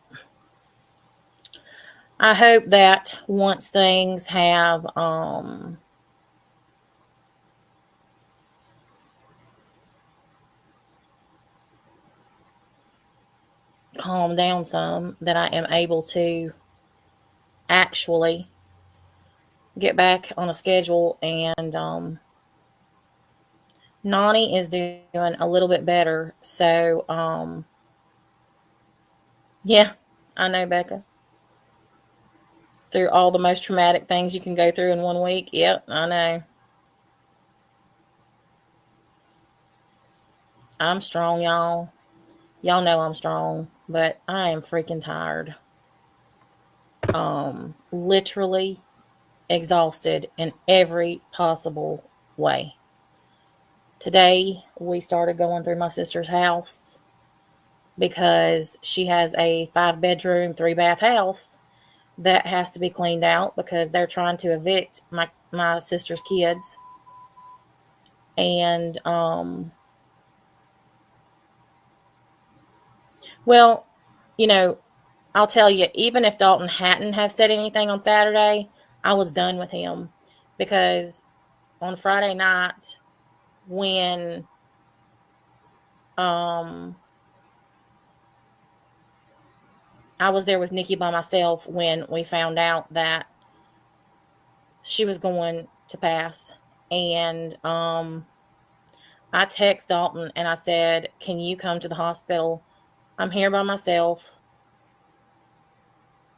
I hope that once things have calmed down some, that I am able to actually get back on a schedule. And Nani is doing a little bit better. So yeah, I know, Becca. Through all the most traumatic things you can go through in 1 week. Yep, I know. I'm strong, y'all. Y'all know I'm strong, but I am freaking tired. Literally exhausted in every possible way. Today, we started going through my sister's house because she has a 5-bedroom, 3-bath house that has to be cleaned out because they're trying to evict my sister's kids. And well, I'll tell you, even if Dalton hadn't have said anything on Saturday, I was done with him, because on Friday night, when I was there with Nikki by myself when we found out that she was going to pass, and I text Dalton and I said, "Can you come to the hospital? I'm here by myself,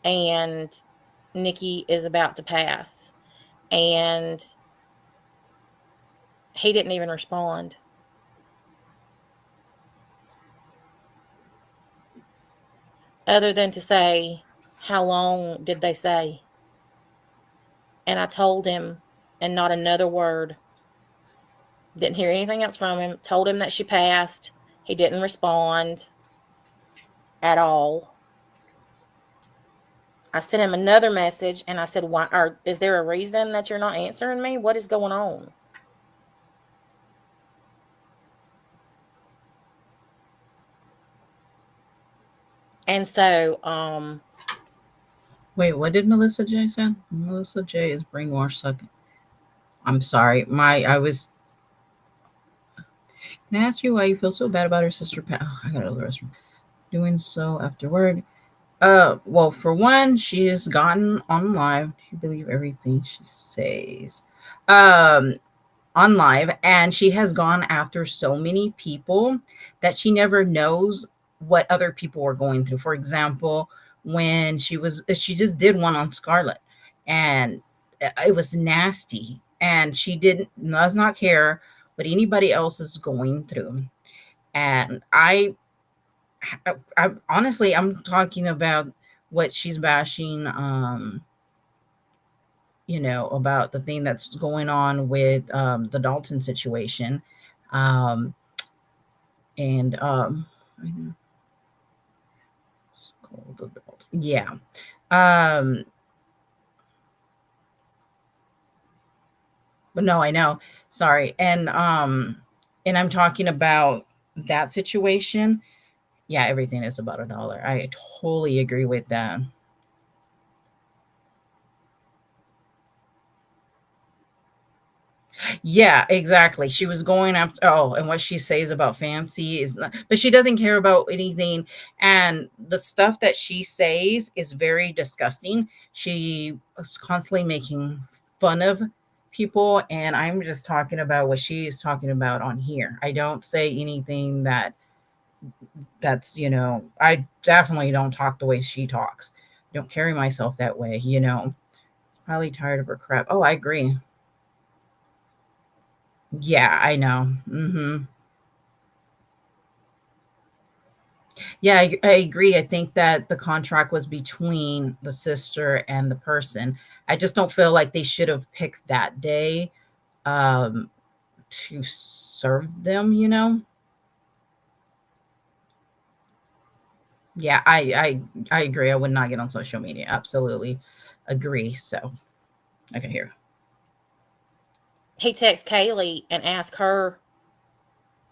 and Nikki is about to pass." And he didn't even respond. Other than to say, "How long did they say?" And I told him, and not another word. Didn't hear anything else from him. Told him that she passed. He didn't respond at all. I sent him another message and I said, "Why? Or is there a reason that you're not answering me? What is going on?" And so, Wait, what did Melissa J say? Melissa J is brainwashed sucking. I'm sorry. I was. Can I ask you why you feel so bad about her sister? I gotta go to the restroom. Doing so afterward. Well, for one, she has gotten on live. You believe everything she says. On live, and she has gone after so many people that she never knows what other people are going through. For example, when she just did one on Scarlett, and it was nasty, and she does not care what anybody else is going through. And I honestly, I'm talking about what she's bashing, about the thing that's going on with the Dalton situation. Um, and I know. It's called the Dalton. Yeah. But no, I know. Sorry. And I'm talking about that situation. Yeah, everything is about $1. I totally agree with that. Yeah, exactly. She was going after, oh, and what she says about Fancy is not, but she doesn't care about anything. And the stuff that she says is very disgusting. She is constantly making fun of people. And I'm just talking about what she's talking about on here. I don't say anything that's, I definitely don't talk the way she talks. Don't carry myself that way. Probably tired of her crap. Oh, I agree. Yeah, I know. Yeah, I agree. I think that the contract was between the sister and the person. I just don't feel like they should have picked that day um, to serve them. Yeah, I agree. I would not get on social media. Absolutely agree. So, okay, here. He texted Kaylee and asked her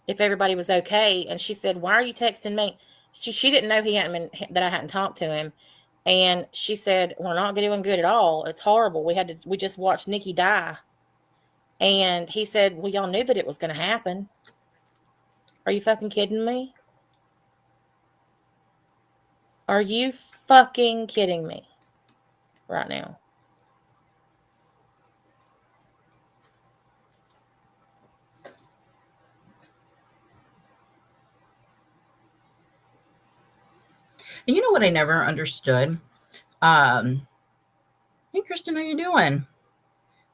if everybody was okay, and she said, "Why are you texting me?" She didn't know that I hadn't talked to him, and she said, "We're not doing good at all. It's horrible. We just watched Nikki die," and he said, "Well, y'all knew that it was going to happen. Are you fucking kidding me? Are you fucking kidding me right now?" And you know what I never understood? Hey, Kristen, how you doing?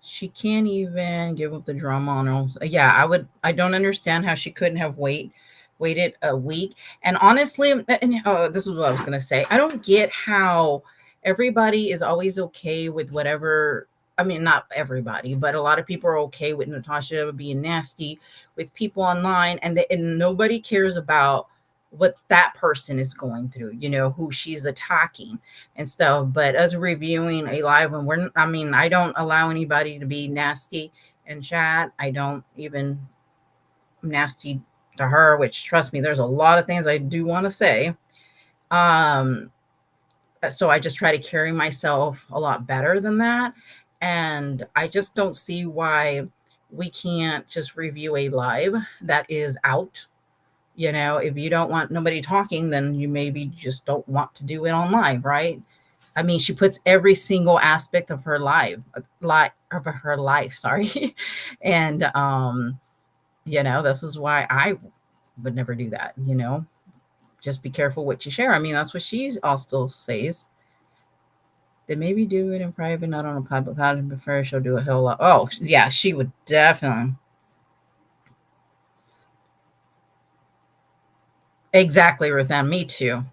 She can't even give up the drama on her. Yeah, I don't understand how she couldn't have waited a week. And honestly, this is what I was gonna say. I don't get how everybody is always okay with whatever. I mean, not everybody, but a lot of people are okay with Natasha being nasty with people online, and nobody cares about what that person is going through. Who she's attacking and stuff. But us reviewing a live when I don't allow anybody to be nasty in chat. I don't even nasty to her, which trust me, there's a lot of things I do want to say. So I just try to carry myself a lot better than that. And I just don't see why we can't just review a live that is out. If you don't want nobody talking, then you maybe just don't want to do it on live, right? I mean, she puts every single aspect of her life, sorry. And this is why I would never do that. Just be careful what you share. I mean, that's what she also says. They maybe do it in private, not on a public platform. Prefer she'll do a whole lot. Oh, yeah, she would definitely. Exactly, Ruthann. Me too.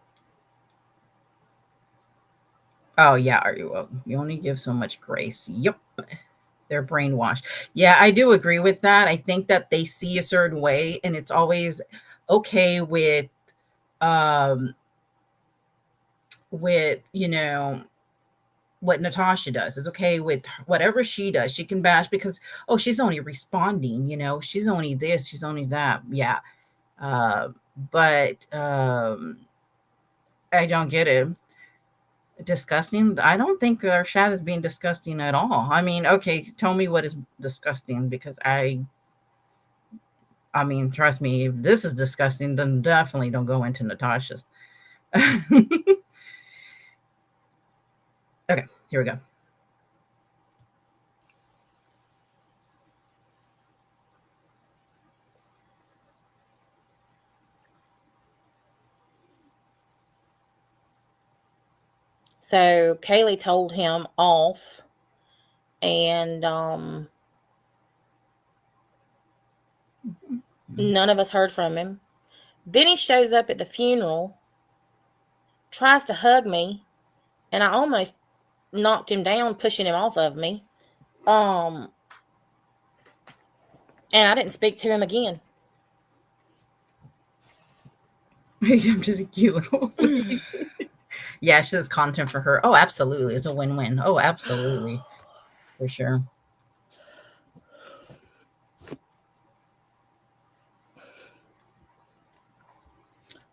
Oh yeah, are you? You only give so much grace. Yep. They're brainwashed. Yeah, I do agree with that. I think that they see a certain way, and it's always okay um with what Natasha does. It's okay with whatever she does. She can bash because she's only responding. She's only this. She's only that. Yeah. Uh, but I don't get it. Disgusting. I don't think our chat is being disgusting at all. I mean, okay, tell me what is disgusting because I mean, trust me, if this is disgusting, then definitely don't go into Natasha's. Okay, here we go. So Kaylee told him off, and none of us heard from him. Then he shows up at the funeral, tries to hug me, and I almost knocked him down, pushing him off of me. And I didn't speak to him again. I'm just a cute little. Yeah, she does content for her. Oh, absolutely. It's a win-win. Oh, absolutely. For sure.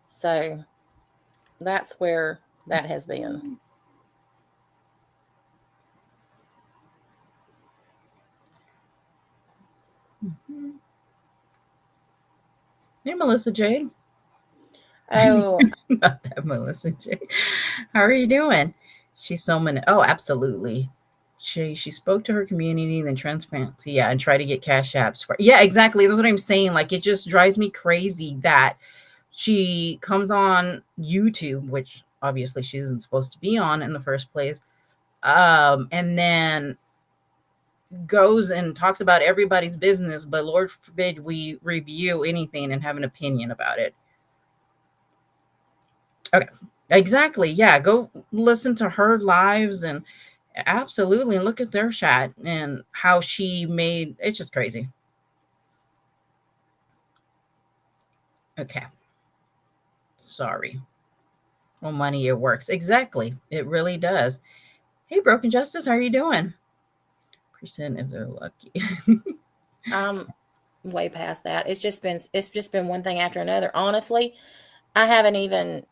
So that's where that has been. Mhm. Hey, Melissa Jade. Oh, Not that Melissa Jade. How are you doing? She's so many. Oh, absolutely. She spoke to her community, then transparency, yeah, and try to get cash apps for. Yeah, exactly. That's what I'm saying. Like, it just drives me crazy that she comes on YouTube, which obviously she isn't supposed to be on in the first place, and then goes and talks about everybody's business, but Lord forbid we review anything and have an opinion about it. Okay, exactly. Yeah, go listen to her lives and absolutely, and look at their chat and how she made it's just crazy. Okay, sorry. Well, money, it works. Exactly, it really does. Hey, Broken Justice, how are you doing? Percent if they're lucky. I'm way past that. It's just been one thing after another. Honestly, I haven't even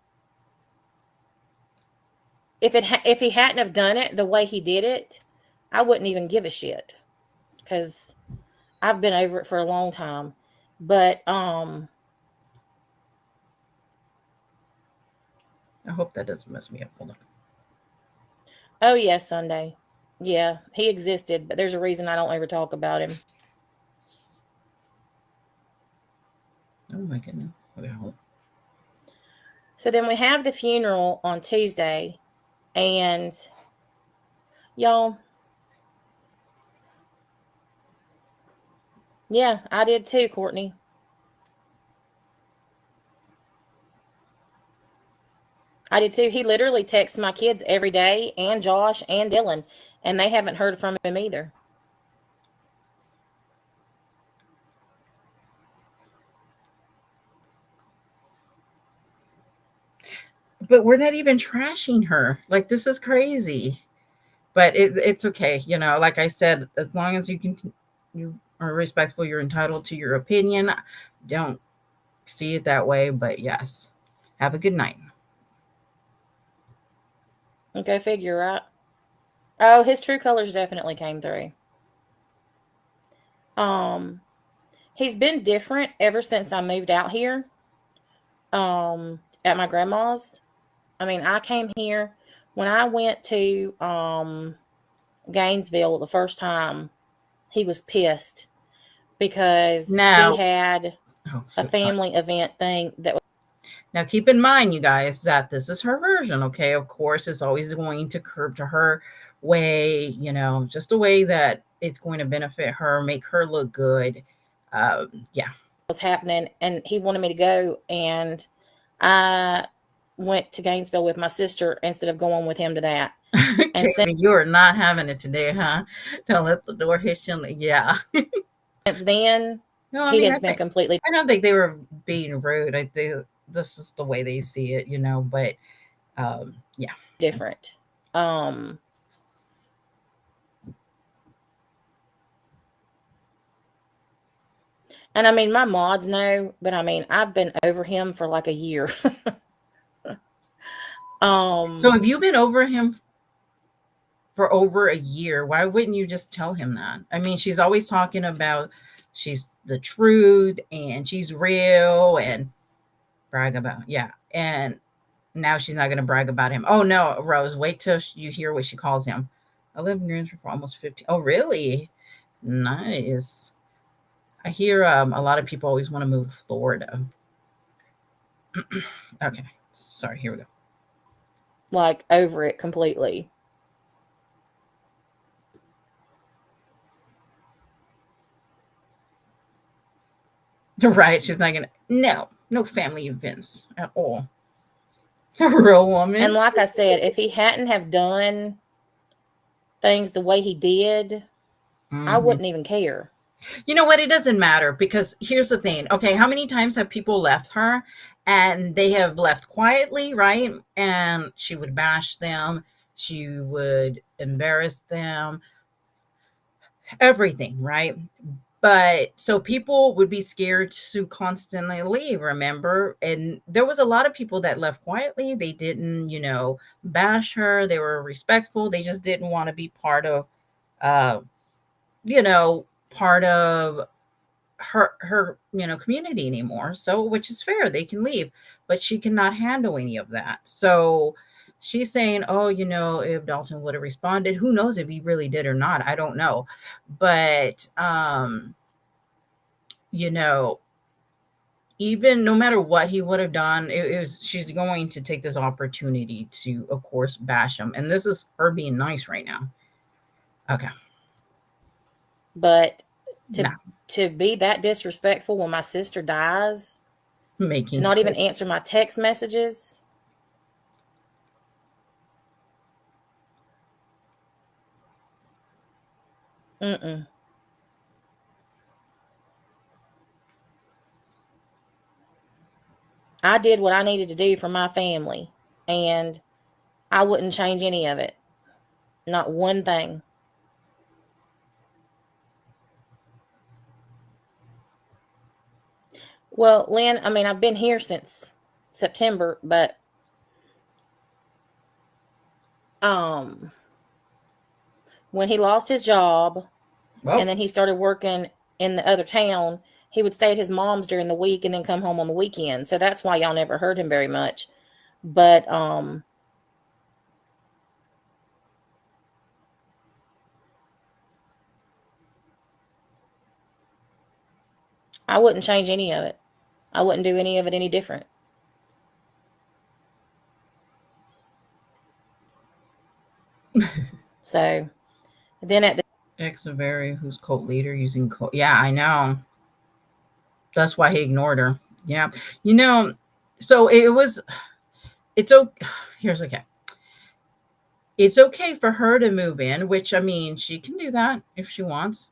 if he hadn't have done it the way he did it, I wouldn't even give a shit because I've been over it for a long time. But I hope that doesn't mess me up. Hold on. oh yeah, Sunday. Yeah, he existed, but there's a reason I don't ever talk about him. Oh my goodness. Okay, hold on. So then we have the funeral on Tuesday, and y'all, yeah, I did too, Courtney. I did too. He literally texts my kids every day, and Josh and Dylan, and they haven't heard from him either. But we're not even trashing her. Like, this is crazy. But it's okay. You know, like I said, as long as you are respectful, you're entitled to your opinion. Don't see it that way. But yes, have a good night. Go figure, right? Oh, his true colors definitely came through. Um, he's been different ever since I moved out here. At my grandma's. I mean, I came here when I went to Gainesville the first time. He was pissed because he Now, had oh, a sorry. family event thing that. Now, keep in mind, you guys, that this is her version. Okay, of course, it's always going to curve to her way. You know, just a way that it's going to benefit her, make her look good. Yeah. Was happening, and he wanted me to go, and I went to Gainesville with my sister instead of going with him to that. And Okay, you are not having it today, huh? Don't let the door hit you. Yeah. since then, No, I he mean, has been completely I don't think they were being rude. I think this is the way they see it, you know. But yeah. different. And I mean, my mods know, but I mean, I've been over him for like a year. So have you been over him for over a year? Why wouldn't you just tell him that? I mean, she's always talking about she's the truth and she's real and brag about, yeah. And now she's not going to brag about him. Oh no, Rose, wait till you hear what she calls him. I lived in Greensboro for almost 15. Oh, really? Nice. I hear a lot of people always want to move to Florida. Okay. Sorry, here we go. Like over it completely. Right. She's not going to, no family events at all. A real woman. And like I said, if he hadn't have done things the way he did, I wouldn't even care. You know what? It doesn't matter because here's the thing. Okay, how many times have people left her and they have left quietly, right? And she would bash them, she would embarrass them, everything, right? But so people would be scared to constantly leave, remember? And there was a lot of people that left quietly. They didn't, bash her. They were respectful. They just didn't want to be part of, uh, part of her community anymore. So, which is fair, they can leave, but she cannot handle any of that. So she's saying, oh, if Dalton would have responded, who knows if he really did or not, I don't know. But even no matter what he would have done, she's going to take this opportunity to, of course, bash him. And this is her being nice right now. Okay. But to be that disrespectful when my sister dies, to not even answer my text messages. Mm-mm. I did what I needed to do for my family, and I wouldn't change any of it. Not one thing. Well, Lynn, I mean, I've been here since September, but when he lost his job and then he started working in the other town, he would stay at his mom's during the week and then come home on the weekend. So that's why y'all never heard him very much. But I wouldn't change any of it. I wouldn't do any of it any different. So then at the Ex-Avery, who's cult leader using cult. Yeah, I know. That's why he ignored her. Yeah. So it's okay. Here's okay. It's okay for her to move in, which, I mean, she can do that if she wants.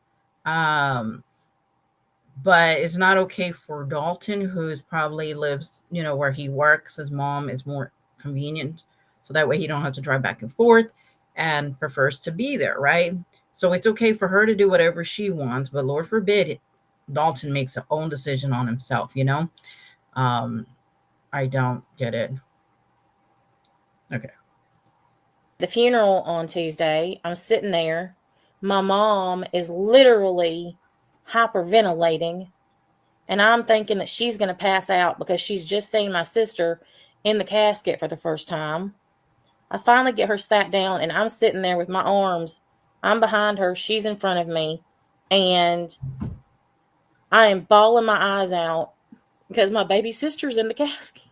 But it's not okay for Dalton, who's probably lives, where he works. His mom is more convenient. So that way he don't have to drive back and forth and prefers to be there, right? So it's okay for her to do whatever she wants, but Lord forbid Dalton makes his own decision on himself, I don't get it. Okay. The funeral on Tuesday, I'm sitting there. My mom is literally hyperventilating, and I'm thinking that she's going to pass out because she's just seen my sister in the casket for the first time. I finally get her sat down, and I'm sitting there with my arms. I'm behind her. She's in front of me, and I am bawling my eyes out because my baby sister's in the casket.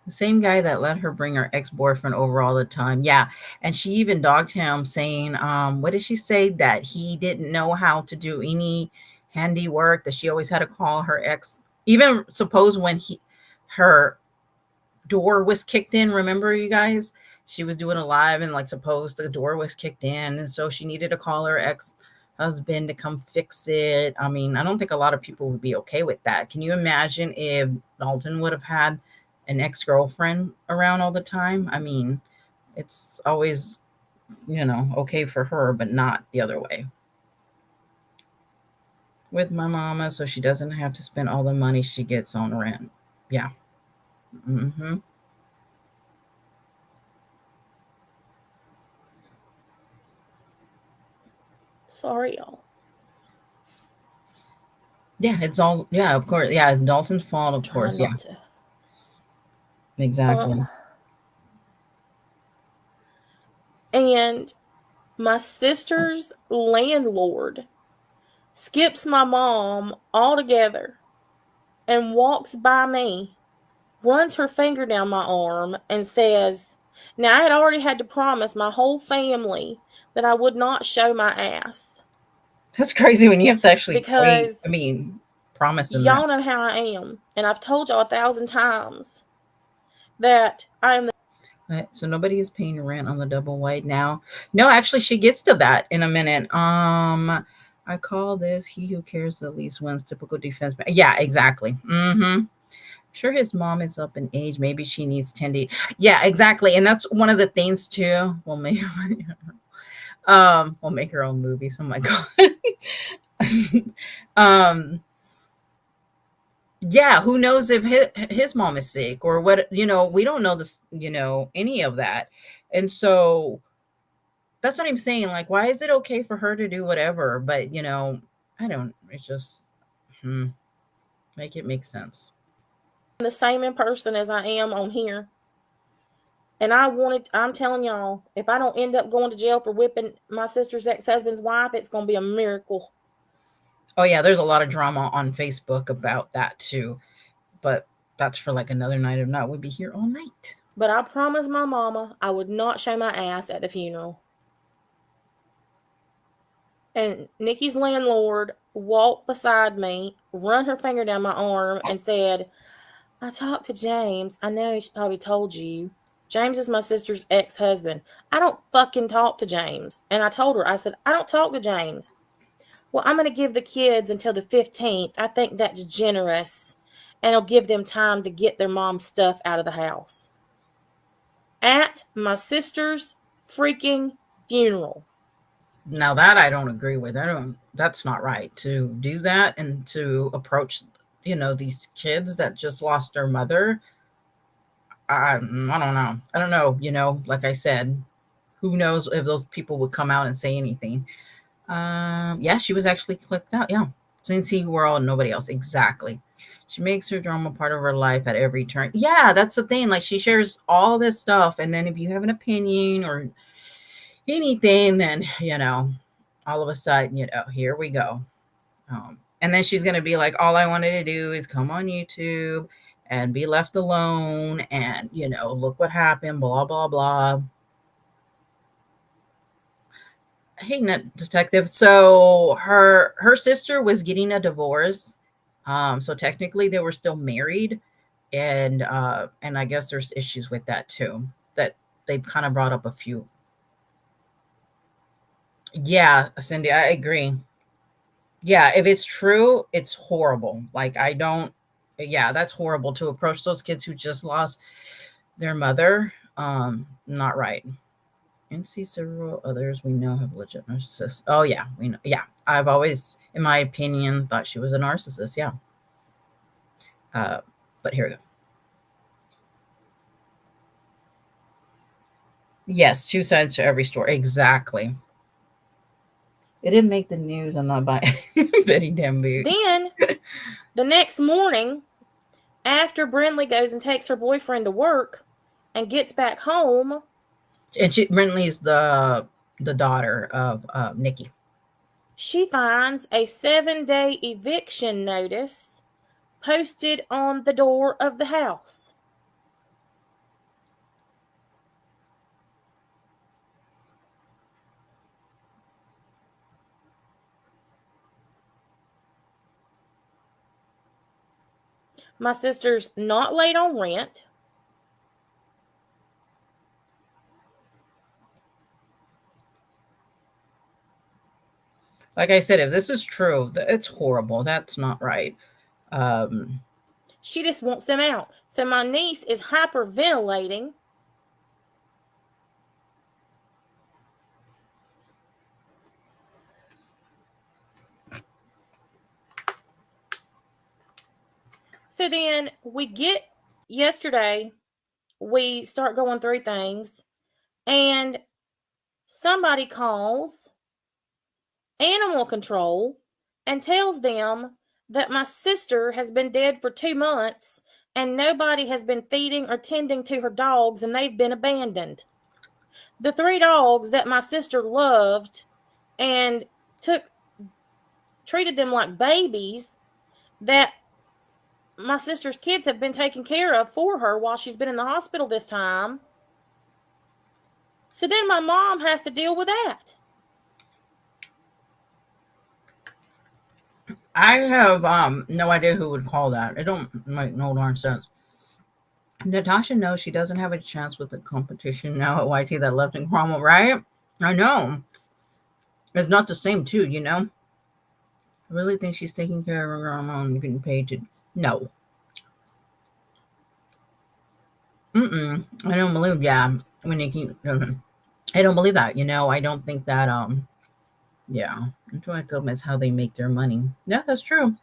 The same guy that let her bring her ex-boyfriend over all the time. Yeah. And she even dogged him saying, what did she say? That he didn't know how to do any handiwork, that she always had to call her ex. Even suppose when her door was kicked in, remember, you guys? She was doing a live and suppose the door was kicked in. And so she needed to call her ex-husband to come fix it. I mean, I don't think a lot of people would be okay with that. Can you imagine if Dalton would have had an ex-girlfriend around all the time? I mean, it's always, okay for her, but not the other way. With my mama, so she doesn't have to spend all the money she gets on rent. Yeah. Mm-hmm. Sorry, y'all. Yeah, it's all, yeah, of course. Yeah, it's Dalton's fault, of course. Yeah. Exactly. And my sister's landlord skips my mom altogether and walks by me, runs her finger down my arm, and says, now I had already had to promise my whole family that I would not show my ass. That's crazy when you have to actually because promise them y'all know how I am, and I've told y'all 1,000 times that I am Right, so nobody is paying rent on the double wide now. No, actually, she gets to that in a minute. I call this he who cares the least wins, typical defense. Yeah, exactly. Mm-hmm. Sure, his mom is up in age. Maybe she needs tending. Yeah, exactly. And that's one of the things too. We'll make her own movies. Oh my God. Yeah, who knows if his mom is sick or what, we don't know this, any of that. And so that's what I'm saying. Why is it okay for her to do whatever? But, It's just, make it make sense. The same in person as I am on here. And I'm telling y'all, if I don't end up going to jail for whipping my sister's ex-husband's wife, it's going to be a miracle. Oh yeah, there's a lot of drama on Facebook about that too. But that's for like another night. If not, we'd be here all night. But I promised my mama I would not show my ass at the funeral. And Nikki's landlord walked beside me, run her finger down my arm, and said, I talked to James. I know he probably told you. James is my sister's ex-husband. I don't fucking talk to James. And I told her, I said, I don't talk to James. Well, I'm going to give the kids until the 15th. I think that's generous. And it'll give them time to get their mom's stuff out of the house. At my sister's freaking funeral. Now that I don't agree with. That's not right to do that and to approach, these kids that just lost their mother. I don't know. Like I said, who knows if those people would come out and say anything. Yeah, she was actually clicked out. Yeah. Since he world, nobody else. Exactly. She makes her drama part of her life at every turn. Yeah, that's the thing. Like, she shares all this stuff. And then if you have an opinion or anything, then, all of a sudden, here we go. And then she's going to be like, all I wanted to do is come on YouTube and be left alone. And, look what happened, blah, blah, blah. Hey, detective. So her sister was getting a divorce. So technically they were still married. And I guess there's issues with that too, that they've kind of brought up a few. Yeah, Cindy, I agree. Yeah, if it's true, it's horrible. Like, that's horrible to approach those kids who just lost their mother. Not right. And see several others we know have legit narcissists. Oh yeah, we know. Yeah, I've always, in my opinion, thought she was a narcissist. Yeah. But here we go. Yes, two sides to every story. Exactly. It didn't make the news. I'm not buying Betty Denby. Then the next morning, after Brindley goes and takes her boyfriend to work and gets back home, and Brindley's the daughter of Nikki. She finds a 7-day eviction notice posted on the door of the house. My sister's not late on rent. Like I said, if this is true, it's horrible. That's not right. She just wants them out. So my niece is hyperventilating. So then yesterday, we start going through things, and somebody calls animal control and tells them that my sister has been dead for 2 months and nobody has been feeding or tending to her dogs, and they've been abandoned. The 3 dogs that my sister loved and treated them like babies, that my sister's kids have been taken care of for her while she's been in the hospital this time. So then my mom has to deal with that. I have no idea who would call that. It don't make no darn sense. Natasha knows she doesn't have a chance with the competition now at YT that left in Cromwell, right? I know. It's not the same too, I really think she's taking care of her grandma and getting paid to... No. I don't believe, when Nikki... I don't believe that, I don't think that, yeah. Breakup is how they make their money. Yeah, that's true.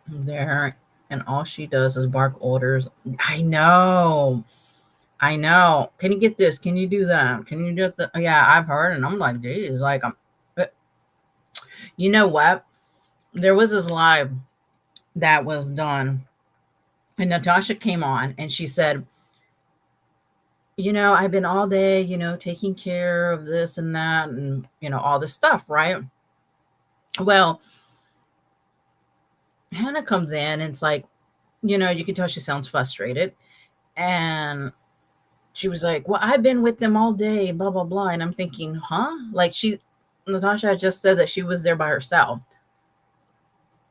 There, and all she does is bark orders. I know. I know. Can you get this? Can you do that? Can you just? Yeah, I've heard, and I'm like, geez, like, you know what? There was this live that was done, and Natasha came on, and she said, I've been all day, taking care of this and that, and all this stuff, right? Well, Hannah comes in, and it's like, you can tell she sounds frustrated, and she was like, well, I've been with them all day, blah, blah, blah. And I'm thinking, huh? Like Natasha just said that she was there by herself.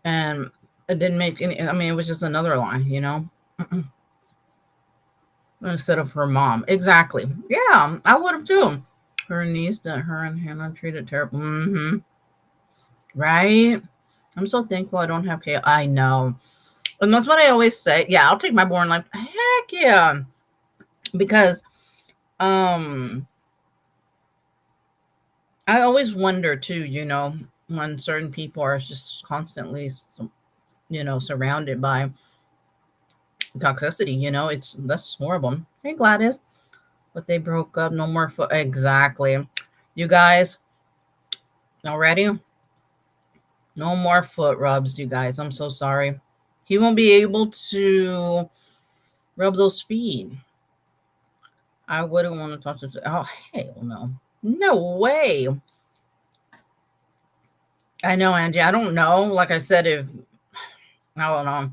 And it didn't make any, I mean, it was just another line, instead of her mom. Exactly. Yeah, I would have too. Her niece that her and Hannah treated terrible. Mm-hmm. Right? I'm so thankful I don't have chaos. I know. And that's what I always say. Yeah, I'll take my born life. Heck yeah. Because I always wonder too, when certain people are just constantly, surrounded by toxicity, that's horrible. Hey, Gladys, but they broke up. No more foot. Exactly. You guys, already? No more foot rubs, you guys. I'm so sorry. He won't be able to rub those feet. I wouldn't want to touch this. Oh, hell no. No way. I know, Angie. I don't know. Like I said, I don't know.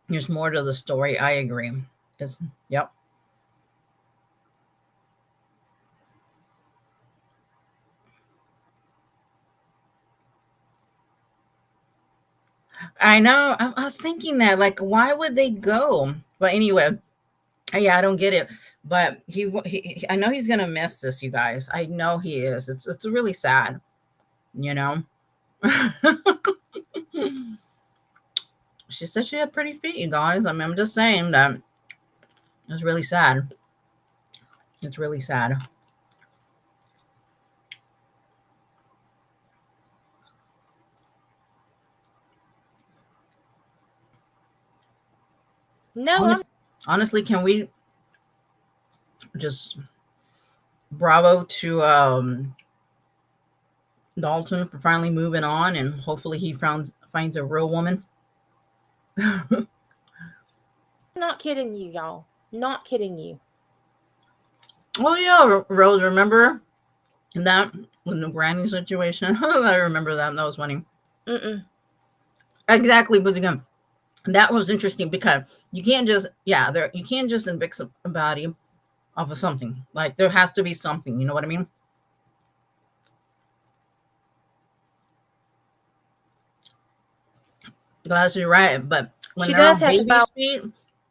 There's more to the story. I agree. Yep. I know. I was thinking that, like, why would they go? But anyway, yeah, I don't get it. But I know he's gonna miss this, you guys. I know he is. It's really sad, She said she had pretty feet, you guys. I mean, I'm just saying that it's really sad. It's really sad. No, honestly, can we just bravo to Dalton for finally moving on, and hopefully he finds a real woman. I'm not kidding you, y'all. Not kidding you. Oh yeah, Rose, remember that with the granny situation? I remember that. That was funny. Exactly, but again, that was interesting because you can't just you can't just evict somebody off of something. Like there has to be something. You know what I mean? Glad you're right, but when She they're does on have to baby file feet,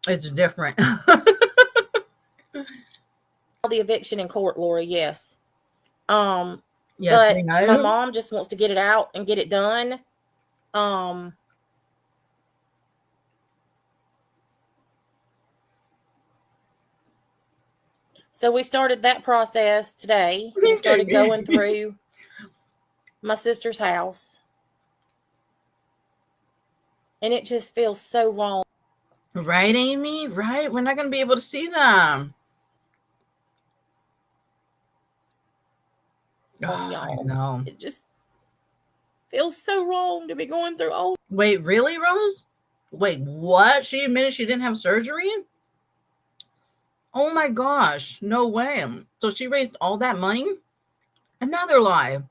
it's different. the eviction in court, Laura. Yes. Yes, but my mom just wants to get it out and get it done. So we started that process today. We started going through my sister's house. And it just feels so wrong. Right, Amy? Right? We're not going to be able to see them. Oh, y'all. I know. It just feels so wrong to be going through all. Wait, really, Rose? Wait, what? She admitted she didn't have surgery? Oh my gosh. No way. So she raised all that money? Another lie.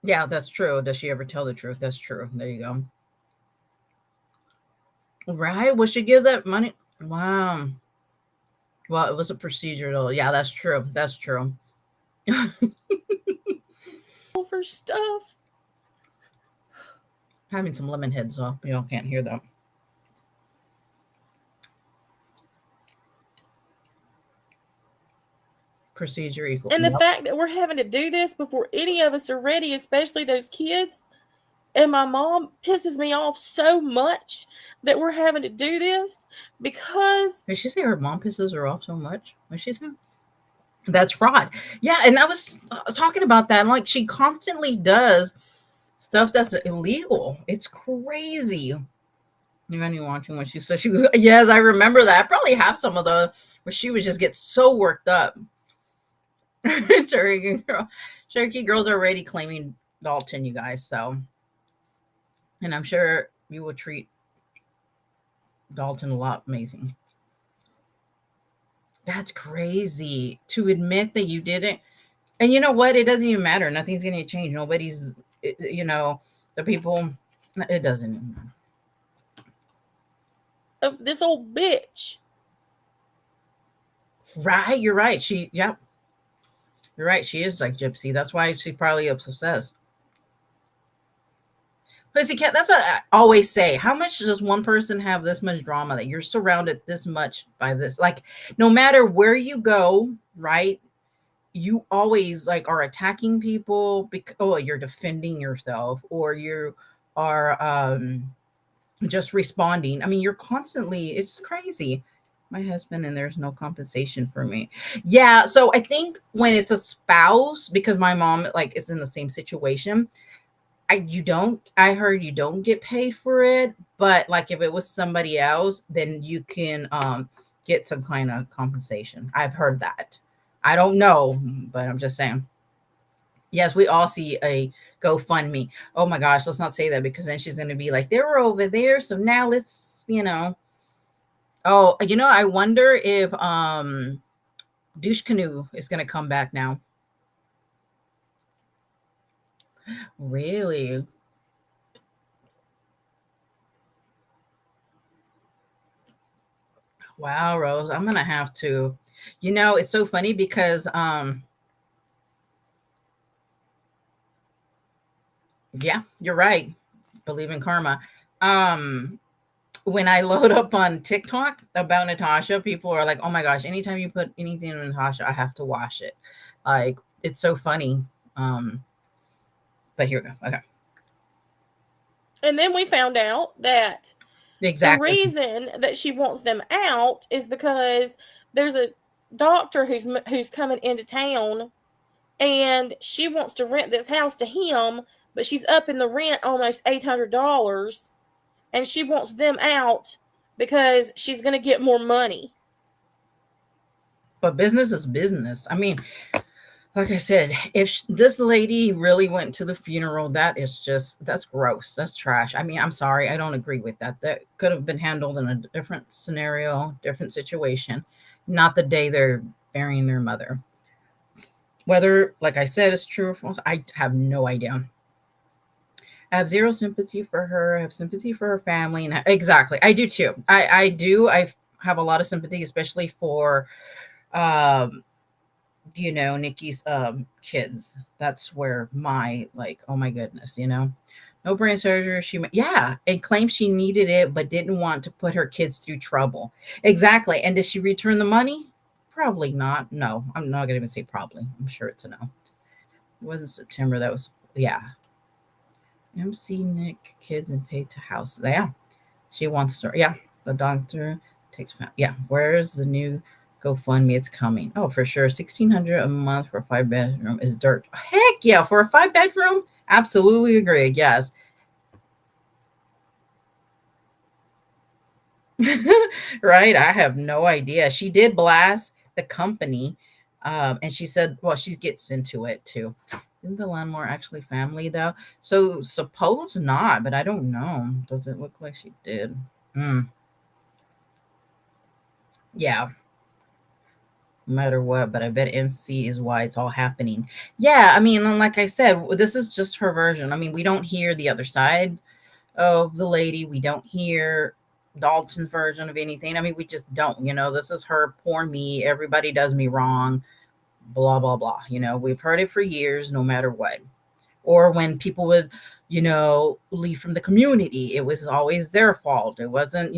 Yeah, that's true. Does she ever tell the truth? That's true. There you go. Right? Will she give that money? Wow. Well, it was a procedure though. Yeah, that's true. That's true. Over stuff. Having some lemon heads off. Y'all can't hear them. Procedure equal. And the fact that we're having to do this before any of us are ready, especially those kids. And my mom pisses me off so much that we're having to do this because. Did she say her mom pisses her off so much? What she say? That's fraud. Yeah, and I was talking about that. Like she constantly does stuff that's illegal. It's crazy. You any watching when she said she was, yes, I remember that. I probably have some of the where she would just get so worked up. Cherokee girls are already claiming Dalton, you guys. So, and I'm sure you will treat Dalton a lot amazing. That's crazy to admit that you didn't. And you know what? It doesn't even matter. Nothing's going to change. Nobody's, the people, it doesn't even matter. Of this old bitch. Right. You're right. Yep. You're right. She is like Gypsy. That's why she probably obsessed. But see, that's what I always say. How much does one person have this much drama that you're surrounded this much by this? Like, no matter where you go, right? You always like are attacking people because you're defending yourself, or you are just responding. I mean, you're constantly, it's crazy. My husband, and there's no compensation for me. Yeah. So I think when it's a spouse, because my mom like is in the same situation, I heard you don't get paid for it, but like if it was somebody else, then you can get some kind of compensation. I've heard that. I don't know, but I'm just saying. Yes, we all see a GoFundMe. Oh my gosh, let's not say that, because then she's going to be like, they were over there, so now let's, Oh, I wonder if Douche Canoe is going to come back now. Really? Wow, Rose, I'm going to have to, it's so funny because yeah, you're right. Believe in karma. When I load up on TikTok about Natasha, people are like, oh my gosh, anytime you put anything on Natasha, I have to wash it. Like, it's so funny. But here we go. Okay. And then we found out that Exactly. the reason that she wants them out is because there's a doctor who's coming into town, and she wants to rent this house to him, but she's up in the rent almost $800, and she wants them out because she's going to get more money. But business is business. I mean, like I said, if this lady really went to the funeral, that's gross. That's trash. I mean, I'm sorry. I don't agree with that. That could have been handled in a different scenario, different situation, not the day they're burying their mother. Whether, like I said, it's true or false, I have no idea. I have zero sympathy for her. I have sympathy for her family. And exactly. I do too. I do. I have a lot of sympathy, especially for, Nikki's kids. That's where my, like, oh my goodness, no brain surgery. And claimed she needed it, but didn't want to put her kids through trouble. Exactly. And did she return the money? Probably not. No, I'm not going to even say probably. I'm sure it's a no. It wasn't September. That was, yeah. MC Nick kids and paid to house. Yeah. She wants to, yeah. The doctor takes, yeah. Where's the new GoFundMe? It's coming. Oh, for sure. $1,600 a month for a 5-bedroom is dirt. Heck yeah. For a 5-bedroom? Absolutely agree. Yes. Right. I have no idea. She did blast the company. And she said, well, she gets into it too. Isn't the landlord actually family though? So suppose not, but I don't know. Does it look like she did? Yeah. No matter what, but I bet NC is why it's all happening. Yeah, I mean, like I said, this is just her version. I mean, we don't hear the other side of the lady. We don't hear Dalton's version of anything. I mean, we just don't, this is her, poor me, everybody does me wrong, blah, blah, blah. We've heard it for years, no matter what. Or when people would, leave from the community, it was always their fault. It wasn't,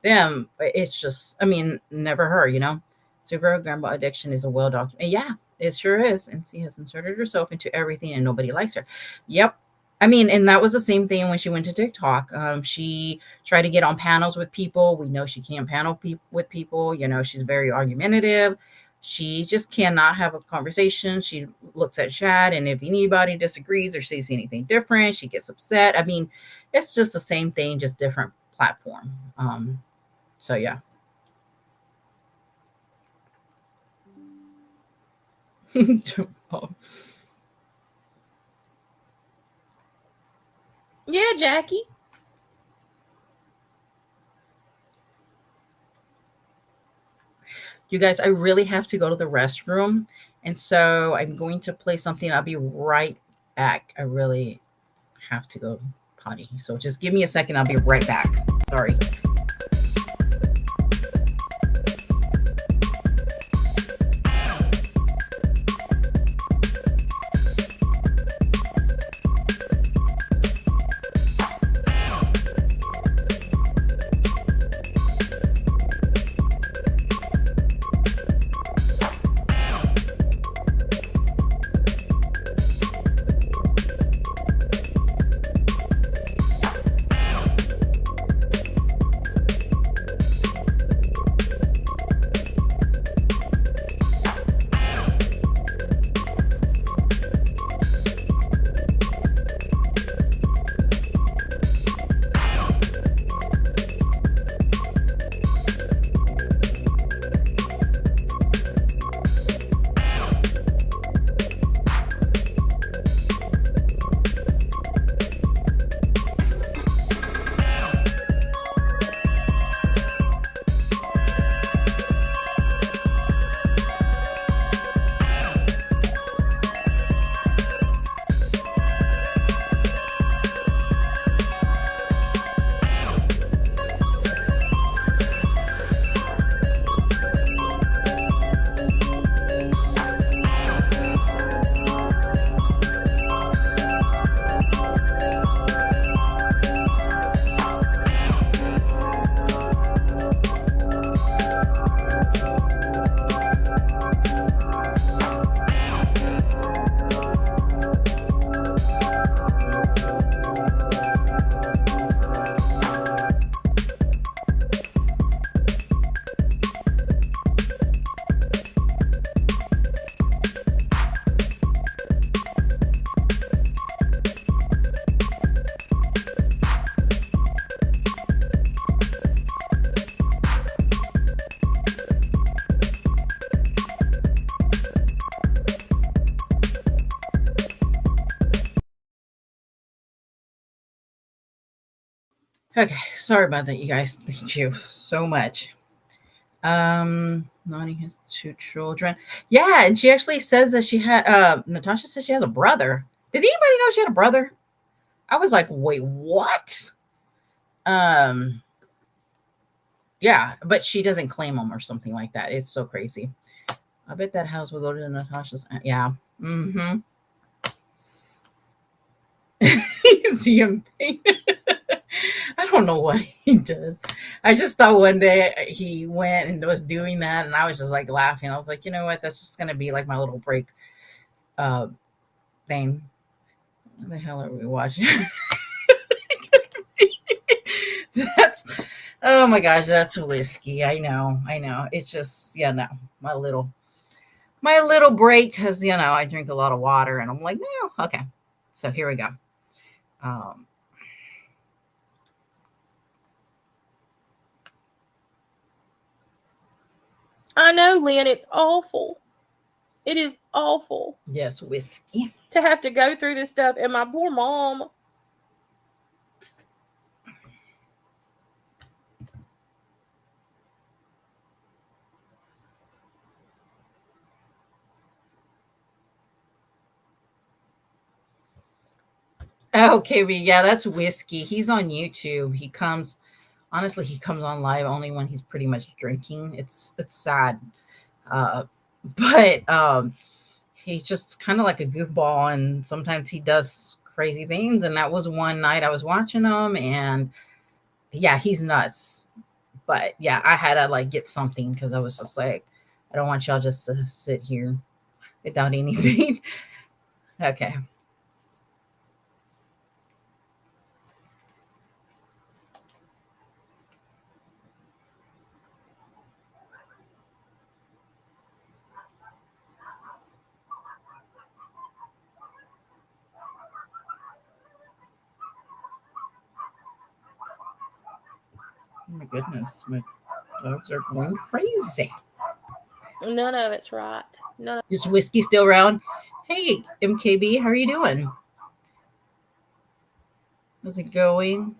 them. It's just, I mean, never her, Severe grandma addiction is a well documented. Yeah, it sure is. And she has inserted herself into everything and nobody likes her. Yep. I mean, and that was the same thing when she went to TikTok. She tried to get on panels with people. We know she can't panel with people. She's very argumentative. She just cannot have a conversation. She looks at chat, and if anybody disagrees or sees anything different, she gets upset. I mean, it's just the same thing, just different platform. So yeah. Yeah, Jackie. You guys, I really have to go to the restroom. And so I'm going to play something. I'll be right back. I really have to go potty. So just give me a second. I'll be right back. Sorry. Okay, sorry about that, you guys. Thank you so much. Nani has 2 children. Yeah, and she actually says that she had Natasha says she has a brother. Did anybody know she had a brother? I was like, wait, what? Yeah, but she doesn't claim him or something like that. It's so crazy. I bet that house will go to Natasha's. Yeah. Mm-hmm. See him paint. I don't know what he does. I just thought one day he went and was doing that, and I was just like laughing. I was like, you know what? That's just gonna be like my little break thing. What the hell are we watching? That's oh my gosh, that's whiskey. I know. It's just no, my little break because I drink a lot of water, and I'm like, no, okay. So here we go. I know, Lynn, it's awful. It is awful. Yes, whiskey. To have to go through this stuff, and my poor mom. Okay, yeah, that's whiskey. He's on YouTube. He comes on live only when he's pretty much drinking. It's sad. But he's just kind of like a goofball, and sometimes he does crazy things. And that was one night I was watching him, and yeah, he's nuts. But yeah, I had to like get something because I was just like, I don't want y'all just to sit here without anything. Okay. Oh my goodness, my dogs are going crazy. None of it's right. None of Is Whiskey still around? Hey, MKB, how are you doing? How's it going?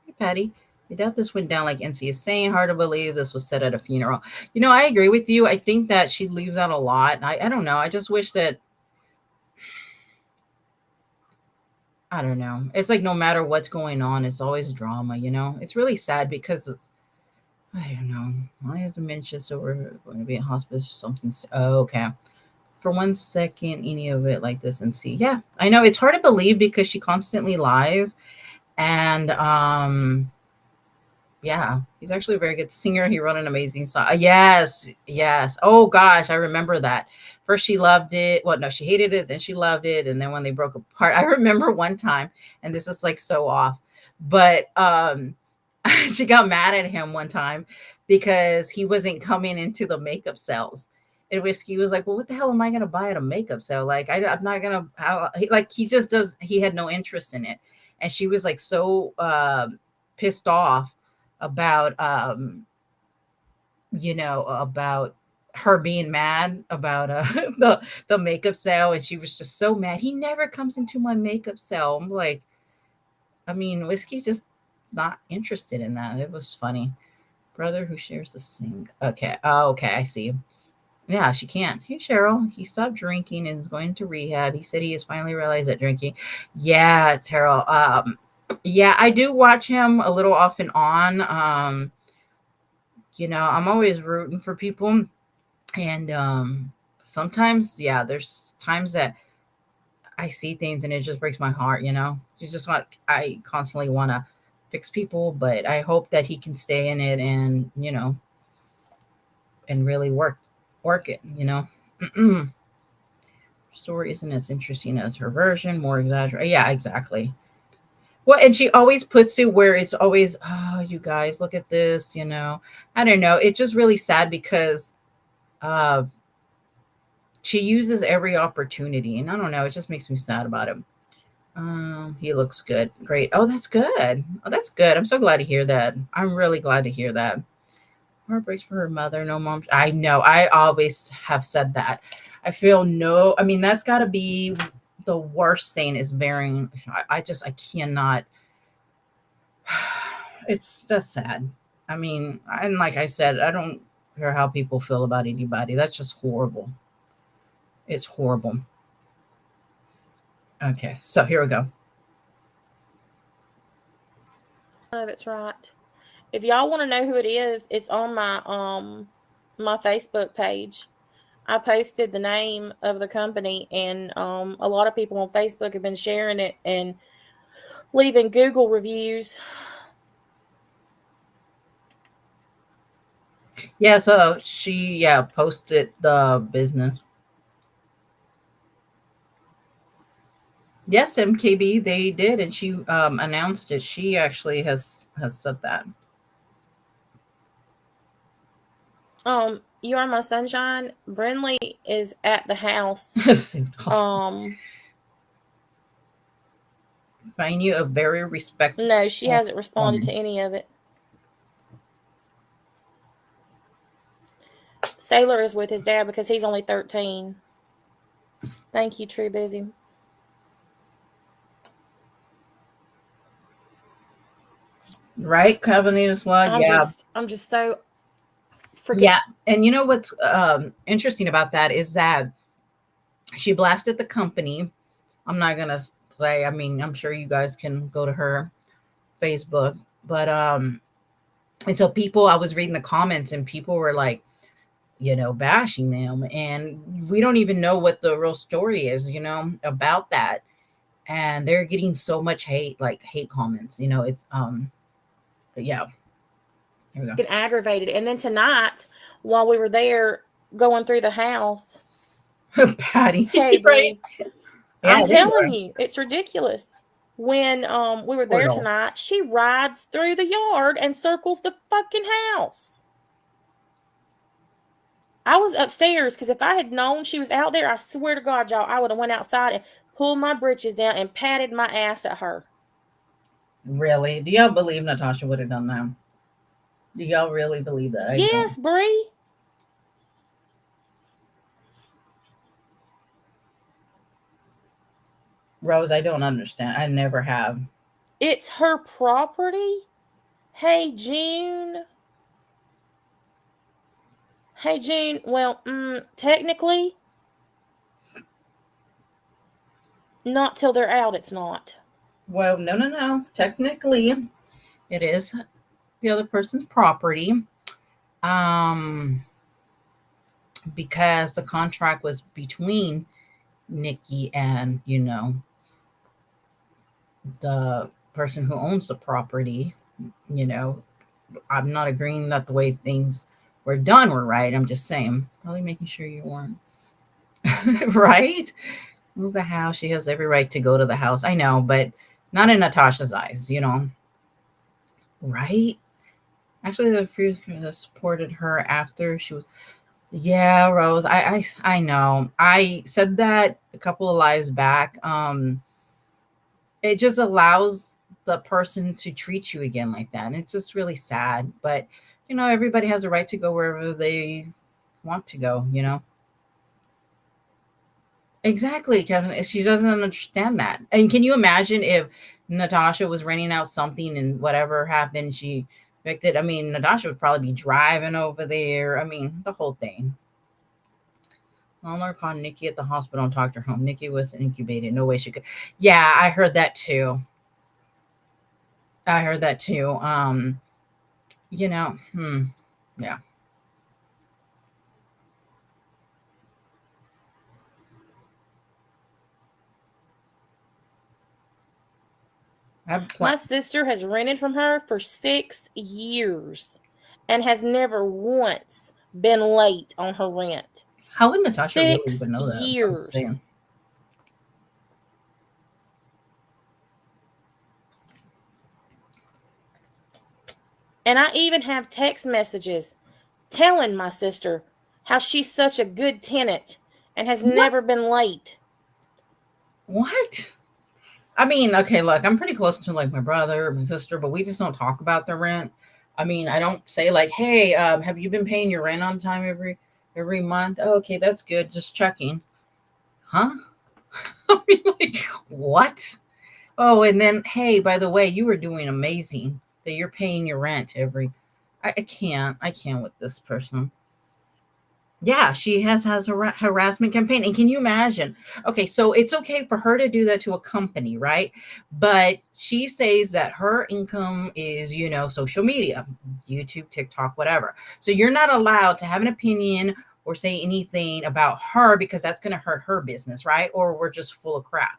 Hey, Patty. I doubt this went down like NC is saying. Hard to believe this was said at a funeral. You know, I agree with you. I think that she leaves out a lot. I don't know. I just wish that, I don't know. It's like no matter what's going on, it's always drama, you know? It's really sad because it's, I don't know. I have dementia, so we're going to be in hospice or something. Oh, okay. For 1 second, any of it like this and see. Yeah, I know. It's hard to believe because she constantly lies. And yeah, he's actually a very good singer. He wrote an amazing song. Yes, yes. Oh gosh, I remember that. First she loved it. Well, no, she hated it. Then she loved it. And then when they broke apart, I remember one time, and this is like so off, but she got mad at him one time because he wasn't coming into the makeup sales. And Whiskey was like, well, what the hell am I going to buy at a makeup sale? Like, I'm not going to, like, he just does, he had no interest in it. And she was like so pissed off about you know, about her being mad about the makeup sale, and she was just so mad. He never comes into my makeup sale. I'm like, I mean, Whiskey just not interested in that. It was funny. Brother who shares the same. Okay. Oh, okay, I see. Yeah, she can't. Hey, Cheryl, he stopped drinking and is going to rehab. He said he has finally realized that drinking. Yeah, Cheryl. Yeah, I do watch him a little off and on. You know, I'm always rooting for people. And sometimes, yeah, there's times that I see things and it just breaks my heart, you know. You just want, I constantly want to fix people, but I hope that he can stay in it and, you know, and really work it, you know. Story isn't as interesting as her version, more exaggerated. Yeah, exactly. Well, and she always puts it where it's always, oh, you guys, look at this, you know. I don't know. It's just really sad because she uses every opportunity. And I don't know, it just makes me sad about him. He looks good. Great. Oh, that's good. Oh, that's good. I'm so glad to hear that. I'm really glad to hear that. Heartbreaks for her mother. No mom. I know. I always have said that. I feel no, I mean, that's got to be the worst thing is bearing. I cannot. It's just sad. I mean, and like I said, I don't care how people feel about anybody. That's just horrible. It's horrible. Okay, so here we go. of it's right. If y'all want to know who it is, it's on my my Facebook page. I posted the name of the company, and a lot of people on Facebook have been sharing it and leaving Google reviews. Yeah, so she posted the business. Yes, MKB, they did, and she announced it. She actually has said that. You Are My Sunshine. Brinley is at the house. Find you a very respectful. No, she hasn't responded to any of it. Sailor is with his dad because he's only 13. Thank you, True Busy. Right, Covenant Slug. Yeah, I'm just so freaking. Yeah, and you know what's interesting about that is that she blasted the company. I'm not gonna say. I mean, I'm sure you guys can go to her Facebook, but and so people, I was reading the comments, and people were like, you know, bashing them, and we don't even know what the real story is, you know, about that, and they're getting so much hate, like hate comments, you know. It's but yeah. Here we go. Get aggravated. And then tonight, while we were there going through the house, Patty, hey, right? I'm telling you, it's ridiculous. When we were there Portal. tonight, she rides through the yard and circles the fucking house. I was upstairs because if I had known she was out there, I swear to God, y'all, I would have went outside and pulled my britches down and patted my ass at her. Really? Do y'all believe Natasha would have done that? Do y'all really believe that? I Yes, don't. Bree. Rose, I don't understand. I never have. It's her property. Hey, June. Hey, June. Well, technically, not till they're out, it's not. Well, no. Technically, it is the other person's property. Um, because the contract was between Nikki and, the person who owns the property. You know, I'm not agreeing that the way things were done were right. I'm just saying, probably making sure you weren't. Right? Move the house. She has every right to go to the house. I know, but not in Natasha's eyes, right? Actually, the few that supported her after she was. Yeah, Rose. I know. I said that a couple of lives back. It just allows the person to treat you again like that, and it's just really sad. But everybody has a right to go wherever they want to go. Exactly, Kevin. She doesn't understand that. And can you imagine if Natasha was renting out something and whatever happened, she evicted? I mean, Natasha would probably be driving over there. I mean, the whole thing. Walmart called Nikki at the hospital and talked her home. Nikki was incubated. No way she could. Yeah, I heard that too. I heard that too. Yeah. My sister has rented from her for 6 years and has never once been late on her rent. How would Natasha really 6 even know that? I'm just years. saying. And I even have text messages telling my sister how she's such a good tenant and has never been late. What? I mean, okay, look, I'm pretty close to like my brother or my sister, but we just don't talk about their rent. I mean, I don't say like, "Hey, have you been paying your rent on time every month?" Oh, okay, that's good. Just checking. Huh? I mean, like, what? Oh, and then, hey, by the way, you were doing amazing. That you're paying your rent every. I can't. I can't with this person. Yeah, she has a harassment campaign. And can you imagine? Okay, so it's okay for her to do that to a company, right? But she says that her income is, social media, YouTube, TikTok, whatever. So you're not allowed to have an opinion or say anything about her because that's going to hurt her business, right? Or we're just full of crap.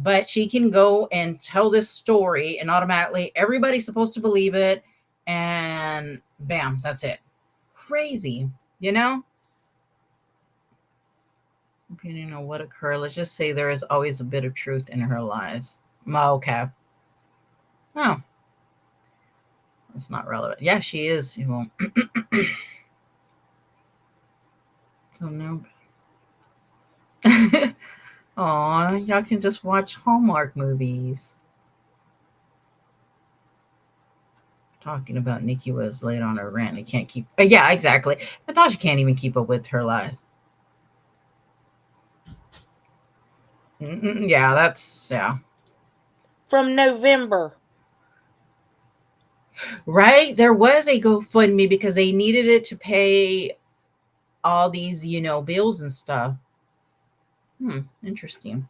But she can go and tell this story and automatically everybody's supposed to believe it. And bam, that's it. Crazy, you know? Depending on what occurred, let's just say there is always a bit of truth in her lies. Okay. Oh, that's not relevant. Yeah, she is. Well, so no. Aw, y'all can just watch Hallmark movies. Talking about Nikki was late on her rent. I can't keep. Yeah, exactly. Natasha can't even keep up with her lies. Yeah, that's From November. Right? There was a GoFundMe because they needed it to pay all these, bills and stuff. Interesting.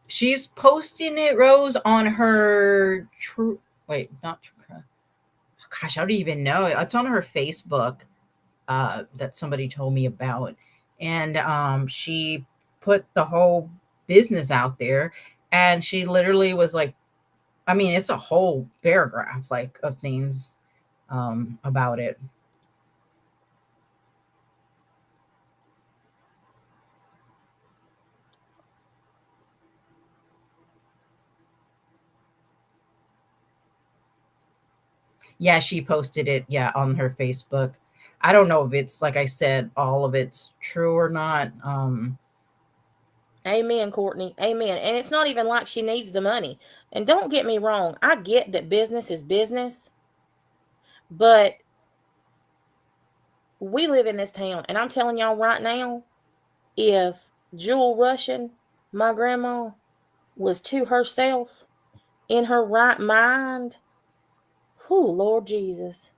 She's posting it, Rose, on her not true. Gosh, I don't even know. It's on her Facebook that somebody told me about. And she put the whole business out there and she literally was like, I mean, it's a whole paragraph like of things about it. Yeah, she posted it, on her Facebook. I don't know if it's, like I said, all of it's true or not. Amen, Courtney. Amen. And it's not even like she needs the money. And don't get me wrong, I get that business is business, but we live in this town, and I'm telling y'all right now, if Jewel Russian, my grandma, was to herself in her right mind, who, Lord Jesus.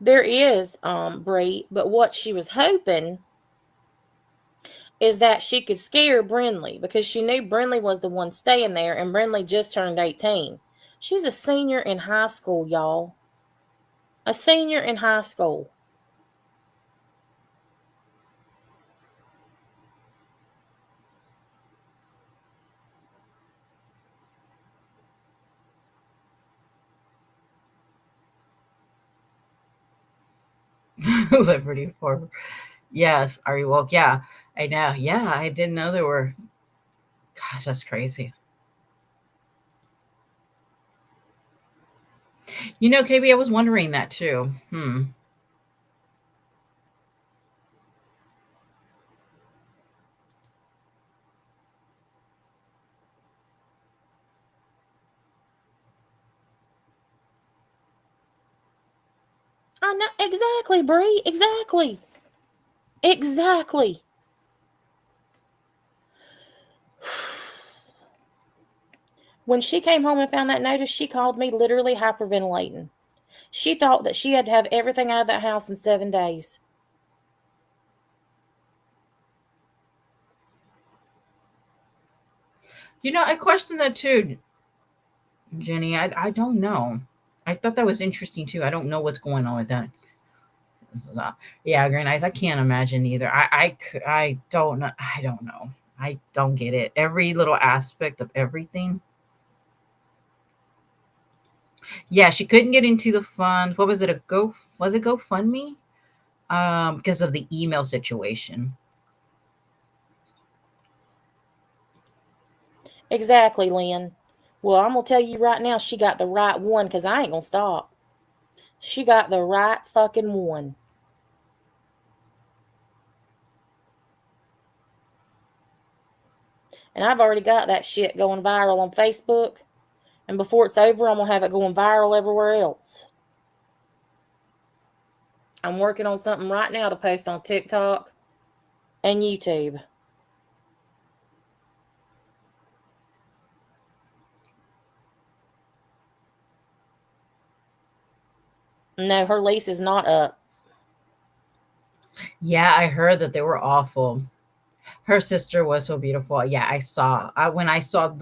There is, Bree, but what she was hoping is that she could scare Brinley, because she knew Brinley was the one staying there, and Brinley just turned 18. She's a senior in high school, y'all. A senior in high school. Liberty Farmer. Yes, are you woke? Yeah, I know. Yeah, I didn't know there were. Gosh, that's crazy. You know, KB, I was wondering that too. I know exactly, Bree. Exactly. Exactly. When she came home and found that notice, she called me literally hyperventilating. She thought that she had to have everything out of that house in 7 days. You know, I questioned that too, Jenny. I don't know. I thought that was interesting too. I don't know what's going on with that. Yeah, Green Eyes. I can't imagine either. I don't know. I don't know. I don't get it. Every little aspect of everything. Yeah, she couldn't get into the fund. What was it? Was it GoFundMe? Because of the email situation. Exactly, Lynn. Well, I'm going to tell you right now, she got the right one, because I ain't going to stop. She got the right fucking one. And I've already got that shit going viral on Facebook. And before it's over, I'm going to have it going viral everywhere else. I'm working on something right now to post on TikTok and YouTube. No, her lease is not up. Yeah, I heard that they were awful. Her sister was so beautiful. Yeah, I saw. When I saw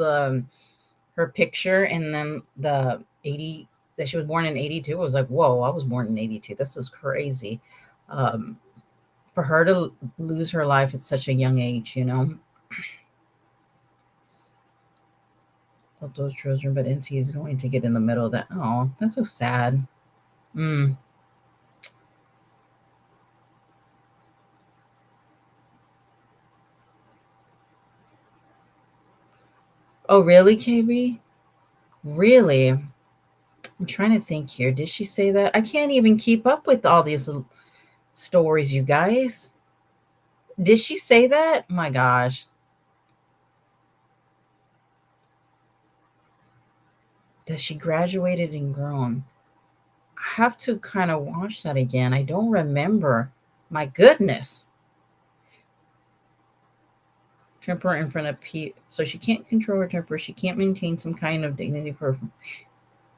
her picture, and then the 80 that she was born in 82. I was like, whoa, I was born in 82. This is crazy. Um, for her to lose her life at such a young age, you know. Of those children, but NC is going to get in the middle of that. Oh, that's so sad. Mm. Oh, really, KB? Really? I'm trying to think here. Did she say that? I can't even keep up with all these stories, you guys. Did she say that? My gosh. That she graduated and grown. I have to kind of watch that again. I don't remember. My goodness. Temper in front of people. So she can't control her temper. She can't maintain some kind of dignity for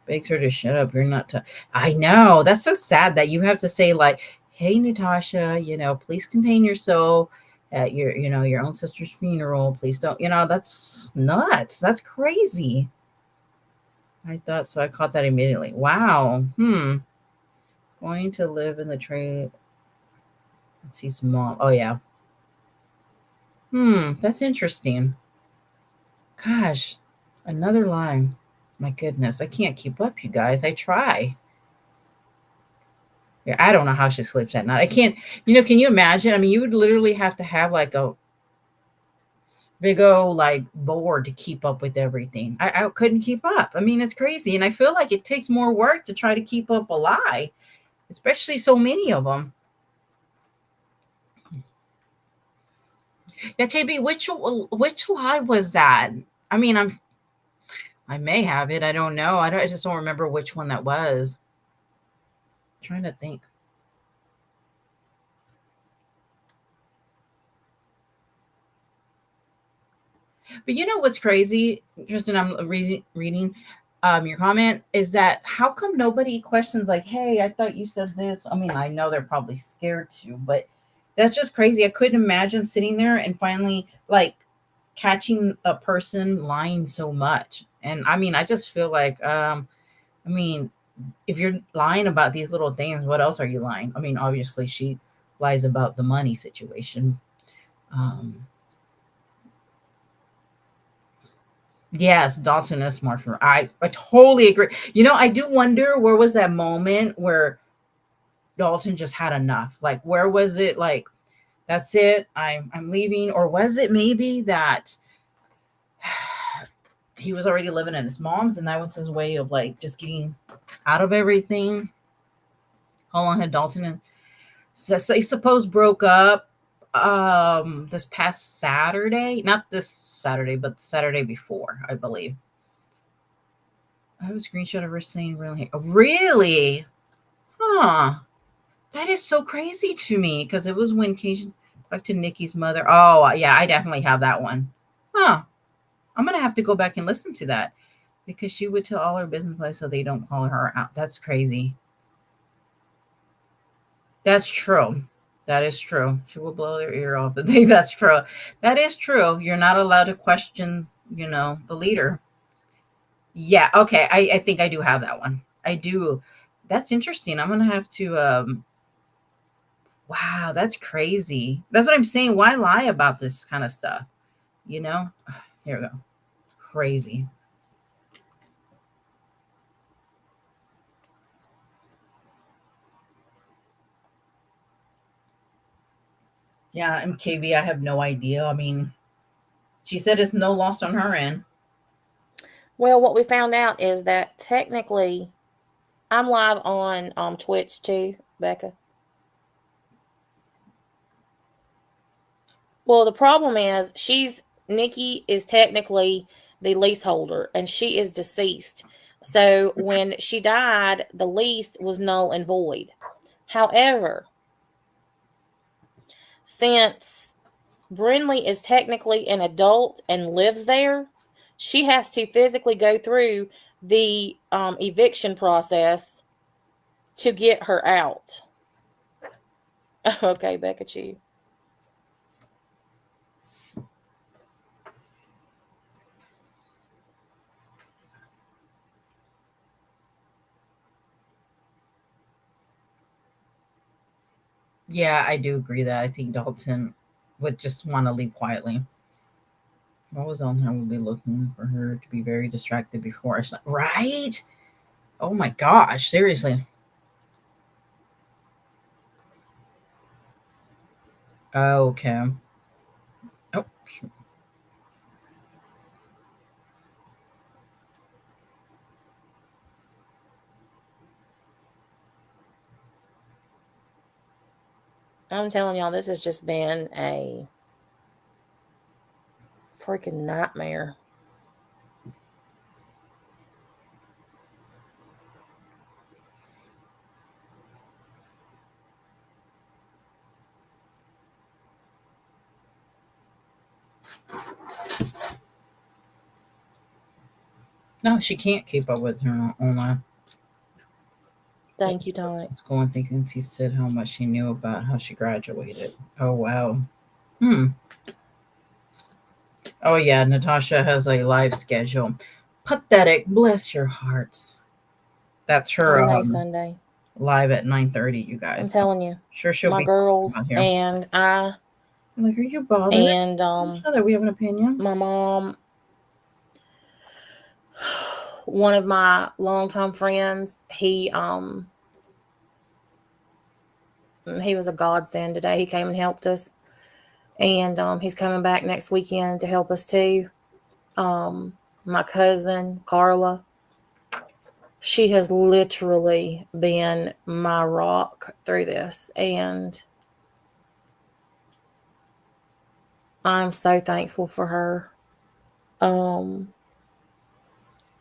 begs her to shut up. You're not. I know. That's so sad that you have to say, like, hey, Natasha, please contain yourself at your own sister's funeral. Please don't, that's nuts. That's crazy. I thought so. I caught that immediately. Wow. Going to live in the train. Let's see some mom. Oh, yeah. That's interesting. Gosh, another line. My goodness, I can't keep up, you guys. I try. Yeah, I don't know how she sleeps at night. I can't, can you imagine? I mean, you would literally have to have like a big old like board to keep up with everything. I couldn't keep up. I mean, it's crazy. And I feel like it takes more work to try to keep up a lie, especially so many of them. Yeah, KB, which lie was that? I mean, I may have it. I don't know. I just don't remember which one that was. I'm trying to think. But you know what's crazy, Kristen? I'm reading your comment is that how come nobody questions like, hey, I thought you said this? I mean, I know they're probably scared to, but that's just crazy. I couldn't imagine sitting there and finally like catching a person lying so much. And I mean, I just feel like, I mean, if you're lying about these little things, what else are you lying? I mean, obviously she lies about the money situation. Yes, Dalton is smart for I totally agree. I do wonder where was that moment where Dalton just had enough. Like where was it like that's it, I'm leaving, or was it maybe that he was already living at his mom's and that was his way of like just getting out of everything? How long had Dalton and so they supposed broke up this past Saturday, not this Saturday, but the Saturday before, I believe. I have a screenshot of her saying, really? Huh. That is so crazy to me because it was when Cajun talked to Nikki's mother. Oh, yeah, I definitely have that one. Huh. I'm going to have to go back and listen to that because she would tell all her business buddies so they don't call her out. That's crazy. That's true. That is true. She will blow their ear off. That's true. That is true. You're not allowed to question, the leader. Yeah. Okay. I think I do have that one. I do. That's interesting. I'm going to have to, wow, that's crazy. That's what I'm saying. Why lie about this kind of stuff? Here we go. Crazy. Yeah, MKV, I have no idea. I mean, she said it's no loss on her end. Well, what we found out is that technically I'm live on Twitch too, Becca. Well, the problem is Nikki is technically the leaseholder and she is deceased. So when she died, the lease was null and void. However, since Brinley is technically an adult and lives there, she has to physically go through the eviction process to get her out. Okay, Becca Chew. Yeah, I do agree that I think Dalton would just want to leave quietly. What was on her? Would be looking for her to be very distracted before it's not right. Oh my gosh, seriously. Okay. Oh, I'm telling y'all, this has just been a freaking nightmare. no, she can't keep up with her online. Thank you, Tonic. School and thinking he said how much he knew about how she graduated. Oh wow. Oh yeah, Natasha has a live schedule. Pathetic. Bless your hearts. That's her Sunday. Live at 9:30. You guys. I'm telling you. Sure, she'll my be girls here. And I. I'm like, are you bothered? And I'm sure that we have an opinion. My mom one of my longtime friends, he was a godsend today. He came and helped us, and he's coming back next weekend to help us too. My cousin Carla, she has literally been my rock through this, and I'm so thankful for her.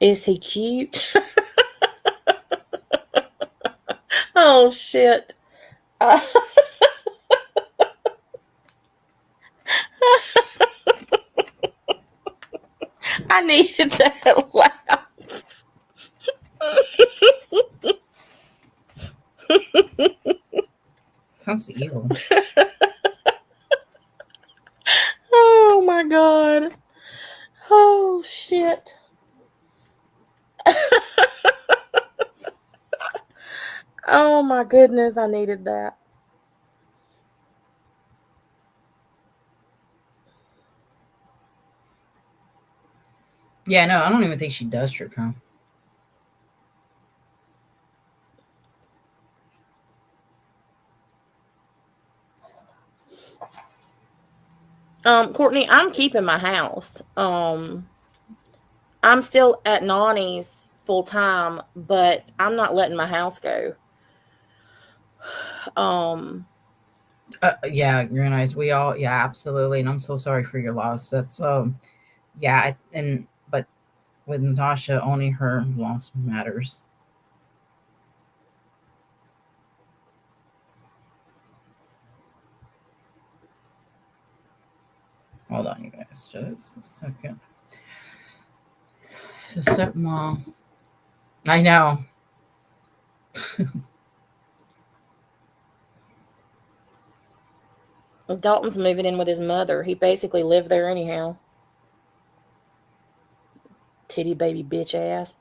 Is he cute? Oh shit. I needed that laugh. Sounds evil. Oh my god. Oh shit. Oh my goodness, I needed that. Yeah, no, I don't even think she does true crime. Courtney, I'm keeping my house. I'm still at Nani's full time, but I'm not letting my house go. Yeah, you're nice. We all, yeah, absolutely. And I'm so sorry for your loss. That's yeah, but with Natasha, only her loss matters. Hold on, you guys, just a second. The stepmom. I know. Dalton's moving in with his mother. He basically lived there anyhow. Titty baby bitch ass.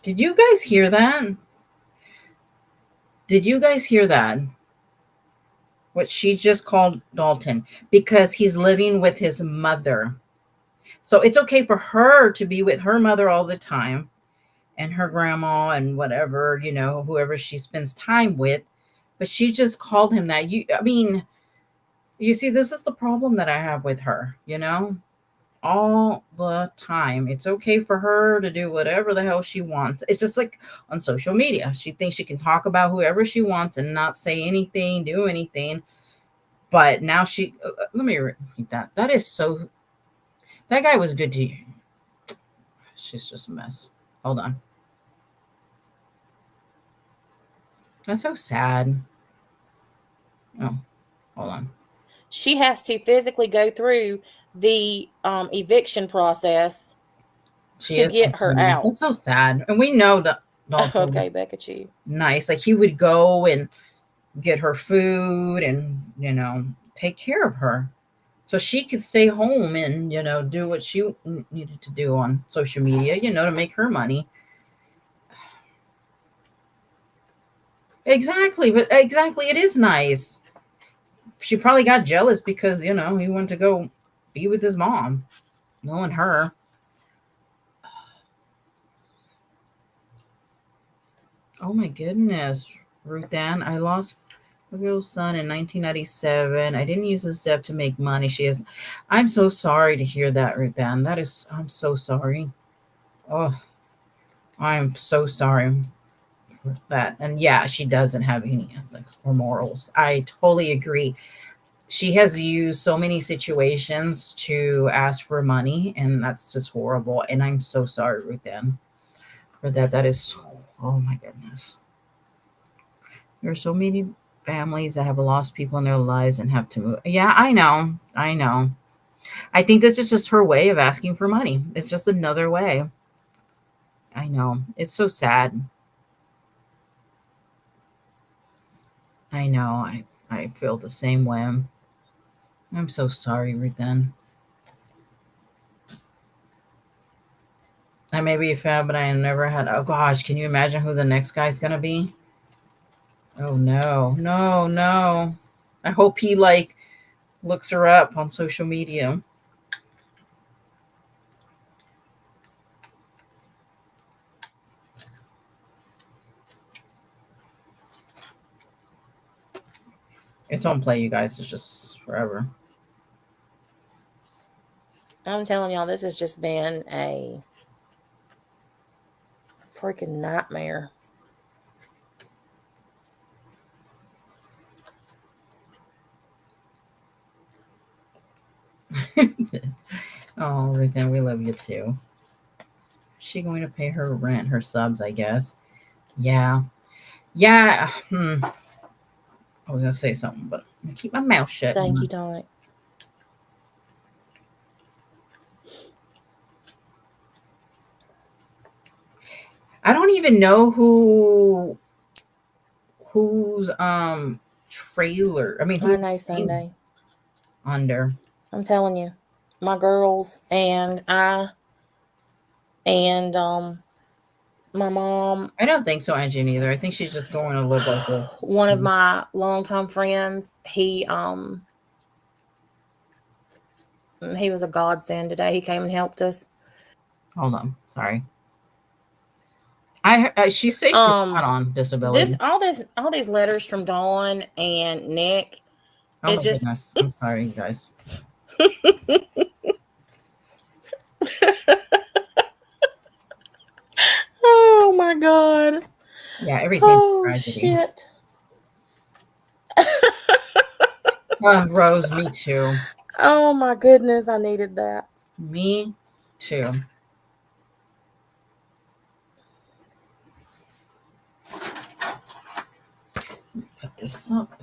Did you guys hear that? Did you guys hear that? What she just called Dalton, because he's living with his mother. So it's okay for her to be with her mother all the time and her grandma and whatever, whoever she spends time with. But she just called him that. I mean, you see, this is the problem that I have with her, all the time. It's okay for her to do whatever the hell she wants. It's just like on social media. She thinks she can talk about whoever she wants and not say anything, do anything. But now let me repeat that. That guy was good to you. She's just a mess. Hold on. That's so sad. Oh, hold on. She has to physically go through the eviction process to get her out. That's so sad. And we know that Dalton Okay, was back at you. nice. Like he would go and get her food and, take care of her. So she could stay home and, do what she needed to do on social media, to make her money. Exactly. But exactly, it is nice. She probably got jealous because, he went to go be with his mom, knowing her. Oh my goodness, Ruth Ann, I lost my real son in 1997. I didn't use his debt to make money. I'm so sorry to hear that, Ruth Ann. I'm so sorry. Oh, I'm so sorry for that. And yeah, she doesn't have any ethics or morals. I totally agree. She has used so many situations to ask for money, and that's just horrible. And I'm so sorry, Ruth Ann, for that. That is, oh my goodness. There are so many families that have lost people in their lives and have to move. Yeah, I know. I think this is just her way of asking for money. It's just another way. I know. It's so sad. I know. I feel the same way. I'm so sorry, Ruthen. I may be a fan, but I never had. Oh gosh, can you imagine who the next guy's gonna be? Oh no. I hope he looks her up on social media. It's on play, you guys. It's just forever. I'm telling y'all, this has just been a freaking nightmare. Oh, Ruthann, we love you too. Is she going to pay her rent, her subs, I guess? Yeah. Yeah. I was going to say something, but I'm going to keep my mouth shut. Thank you, Tonic. I don't even know whose trailer. I mean, I know, Sunday. Under. I'm telling you, my girls and I and my mom. I don't think so, Angie, either. I think she's just going to live like this. One of my longtime friends, he was a godsend today. He came and helped us. Hold on, sorry. She says she's not on disability. All these letters from Dawn and Nick. Oh my goodness. I'm sorry, you guys. Oh my God. Yeah, everything. Oh tragedy. shit. Rose, me too. Oh my goodness, I needed that. Me too. Put this up.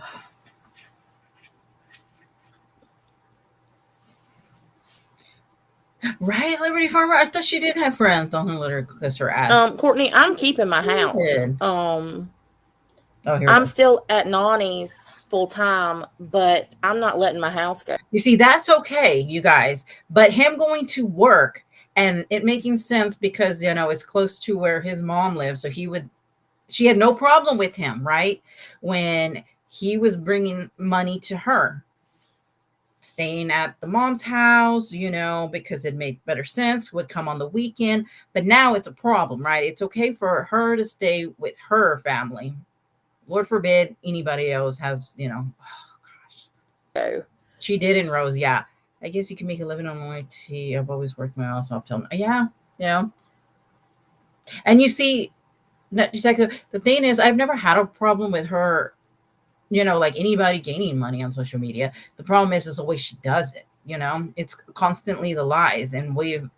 Right, Liberty Farmer. I thought she did have friends. Don't let her kiss her ass. Courtney, I'm keeping my house. I'm still at Nani's full time, but I'm not letting my house go. You see, that's okay, you guys. But him going to work and it making sense because it's close to where his mom lives, so she had no problem with him, right? When he was bringing money to her, staying at the mom's house, because it made better sense, would come on the weekend. But now it's a problem, right? It's okay for her to stay with her family. Lord forbid anybody else has, oh gosh. So she did in Rose. Yeah. I guess you can make a living on loyalty. I've always worked my ass off. Tell me. Yeah. And you see, Detective, the thing is, I've never had a problem with her, like anybody gaining money on social media. The problem is the way she does it. It's constantly the lies, and we've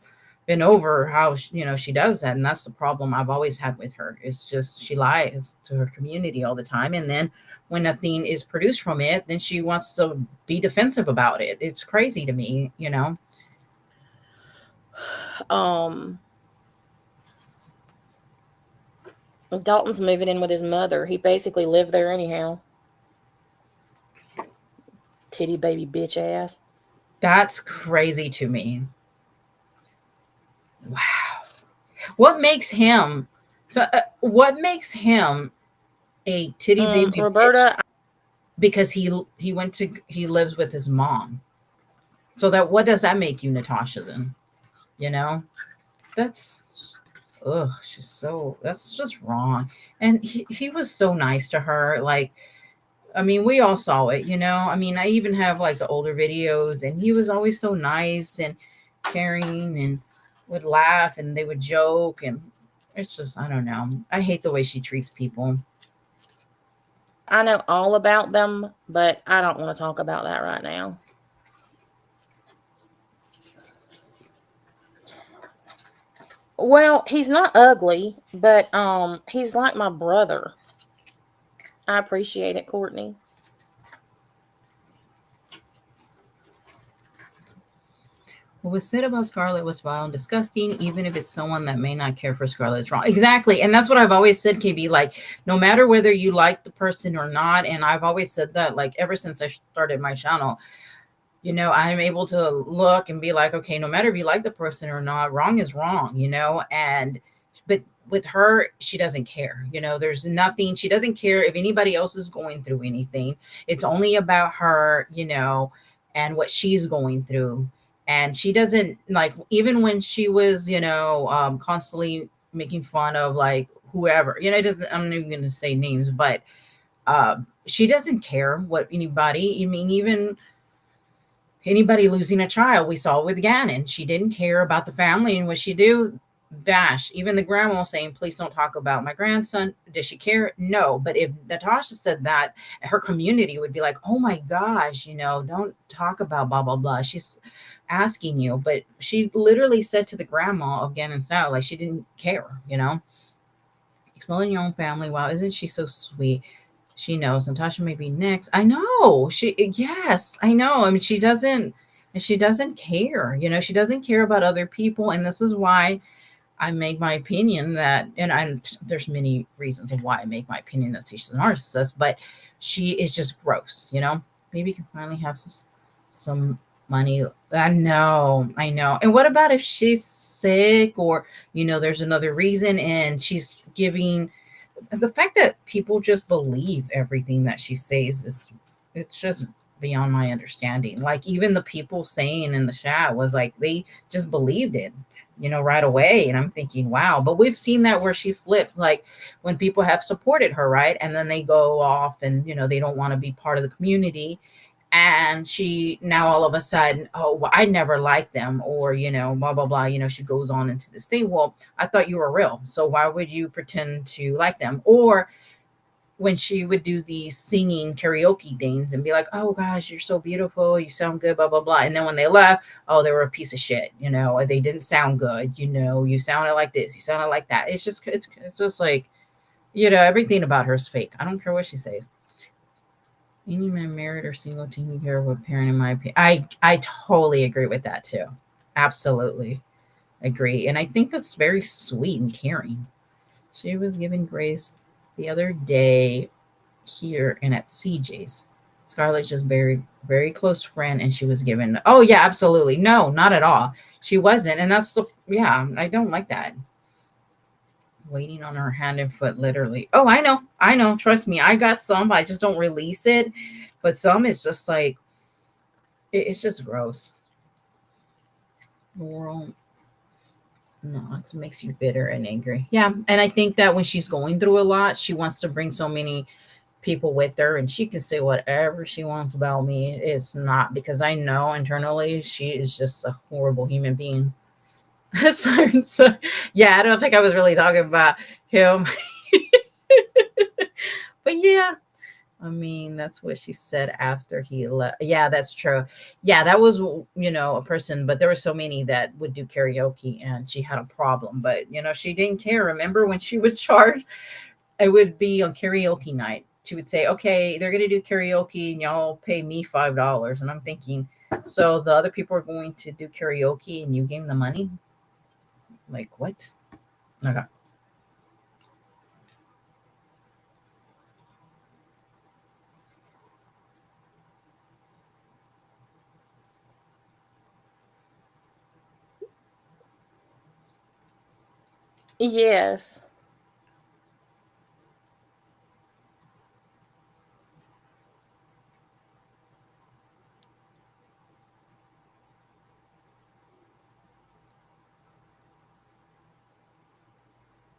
been over how she does that, and that's the problem I've always had with her. It's just she lies to her community all the time, and then when nothing is produced from it, then she wants to be defensive about it. It's crazy to me. Dalton's moving in with his mother. He basically lived there anyhow. Titty baby bitch ass. That's crazy to me. Wow. What makes him a titty baby Roberta? bitch? Because he lives with his mom. So what does that make you, Natasha, then? That's that's just wrong. And he was so nice to her. Like, I mean, we all saw it, I mean, I even have like the older videos, and he was always so nice and caring and would laugh and they would joke, and it's just, I don't know. I hate the way she treats people. I know all about them, but I don't want to talk about that right now. Well, he's not ugly, but he's like my brother. I appreciate it, Courtney. What was said about Scarlett was vile and disgusting, even if it's someone that may not care for Scarlett. It's wrong. Exactly. And that's what I've always said, KB. Like, no matter whether you like the person or not, and I've always said that, like, ever since I started my channel, I'm able to look and be like, okay, no matter if you like the person or not, wrong is wrong, but with her, she doesn't care. There's nothing. She doesn't care if anybody else is going through anything. It's only about her, and what she's going through. And she doesn't, like, even when she was, constantly making fun of like whoever, it doesn't, I'm not even going to say names, but She doesn't care what anybody, I mean, even anybody losing a child, we saw with Gannon. She didn't care about the family, and what she do? Bash. Even the grandma saying, please don't talk about my grandson. Does she care? No. But if Natasha said that, her community would be like, oh my gosh, don't talk about blah, blah, blah. She's asking you. But she literally said to the grandma of Gannon's now, like, she didn't care, Exposing your own family. Wow, isn't she so sweet? She knows Natasha may be next. I know. Yes, I know. I mean, she doesn't care. She doesn't care about other people. And this is why I make my opinion that, there's many reasons of why I make my opinion that she's a narcissist, but she is just gross, Maybe you can finally have some money. I know. And what about if she's sick or, there's another reason and she's giving, the fact that people just believe everything that she says it's just beyond my understanding. Like, even the people saying in the chat was like, they just believed it, right away. And I'm thinking, wow. But we've seen that where she flipped, like when people have supported her, right? And then they go off and, they don't want to be part of the community. And she now all of a sudden, oh, well, I never liked them, or, blah, blah, blah. She goes on into this thing. Well, I thought you were real. So why would you pretend to like them? Or when she would do these singing karaoke things and be like, oh gosh, you're so beautiful, you sound good, blah, blah, blah. And then when they left, oh, they were a piece of shit, or they didn't sound good, you sounded like this, you sounded like that. It's just like, everything about her is fake. I don't care what she says. Any man married or single taking care of a parent, in my opinion. I totally agree with that too. Absolutely agree. And I think that's very sweet and caring. She was given grace the other day here and at CJ's. Scarlett's just very, very close friend, and she was given. Oh yeah, absolutely. No, not at all. She wasn't, and that's I don't like that. Waiting on her hand and foot, literally. Oh, I know. Trust me, I got some. I just don't release it, but some is just like, it's just gross. Laurel. No, it makes you bitter and angry. Yeah. And I think that when she's going through a lot, she wants to bring so many people with her, and she can say whatever she wants about me. It's not, because I know internally she is just a horrible human being. so, yeah, I don't think I was really talking about him. But yeah, I mean, that's what she said after he left. Yeah, that's true. Yeah, that was, a person, but there were so many that would do karaoke and she had a problem, but, she didn't care. Remember when she would charge, it would be on karaoke night. She would say, okay, they're going to do karaoke and y'all pay me $5. And I'm thinking, so the other people are going to do karaoke and you gave them the money? Like, what? Okay. Yes.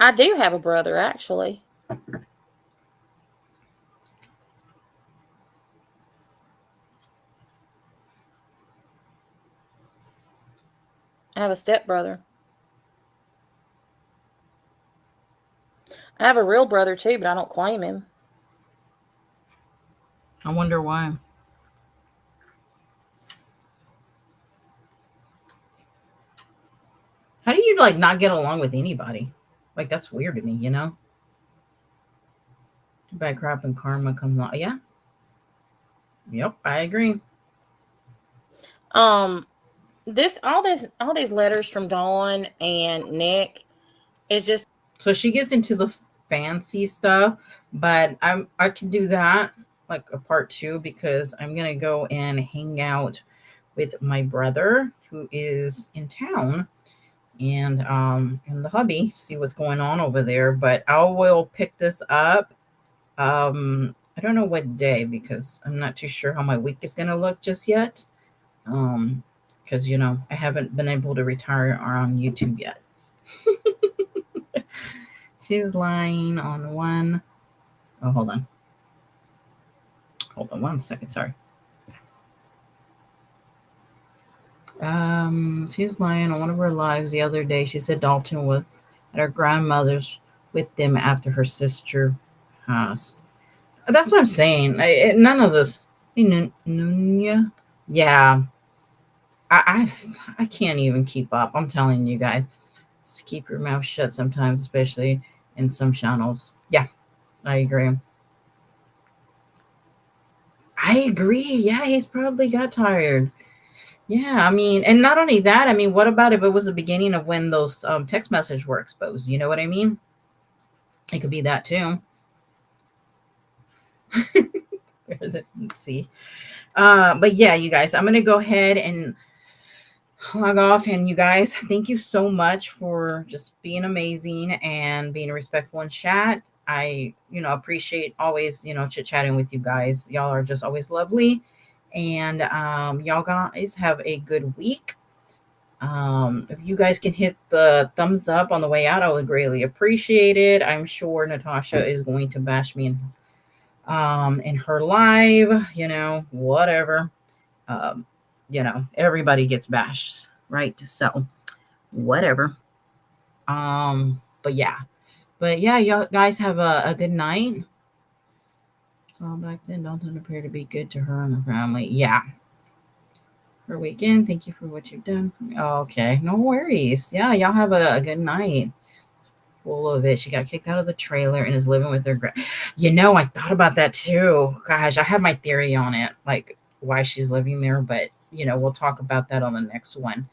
I do have a brother, actually. I have a stepbrother. I have a real brother too, but I don't claim him. I wonder why. How do you not get along with anybody? Like, that's weird to me, Bad crap and karma comes along. Yeah. Yep, I agree. All these letters from Dawn and Nick is just, so she gets into the fancy stuff, but I can do that like a part 2, because I'm gonna go and hang out with my brother who is in town, and in the hubby, see what's going on over there. But I will pick this up. I don't know what day, because I'm not too sure how my week is gonna look just yet. Because I haven't been able to retire on YouTube yet. She's lying on one. Oh, hold on. Hold on 1 second. Sorry. She was lying on one of her lives the other day. She said Dalton was at her grandmother's with them after her sister passed. That's what I'm saying. None of this. Nunya. Yeah. I can't even keep up. I'm telling you guys. Just keep your mouth shut sometimes, especially in some channels. Yeah, I agree. Yeah, he's probably got tired. Yeah, I mean, and not only that, I mean, what about if it was the beginning of when those text messages were exposed? You know what I mean? It could be that too. Let's see. But yeah, you guys, I'm going to go ahead and log off. And you guys, thank you so much for just being amazing and being respectful in chat. I, appreciate always, chit-chatting with you guys. Y'all are just always lovely. And y'all guys have a good week. If you guys can hit the thumbs up on the way out, I would greatly appreciate it. I'm sure Natasha is going to bash me in her live, whatever. Everybody gets bashed, right? So whatever. But yeah, y'all guys have a good night. So back then, Dalton appeared to be good to her and her family. Yeah. Her weekend. Thank you for what you've done. Okay, no worries. Yeah, y'all have a good night. Full of it. She got kicked out of the trailer and is living with her. I thought about that too. Gosh, I have my theory on it, like why she's living there, but we'll talk about that on the next one.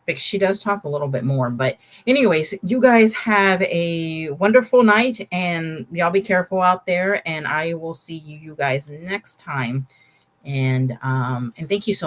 Because she does talk a little bit more. But anyways, you guys have a wonderful night and y'all be careful out there. And I will see you guys next time. And thank you so much.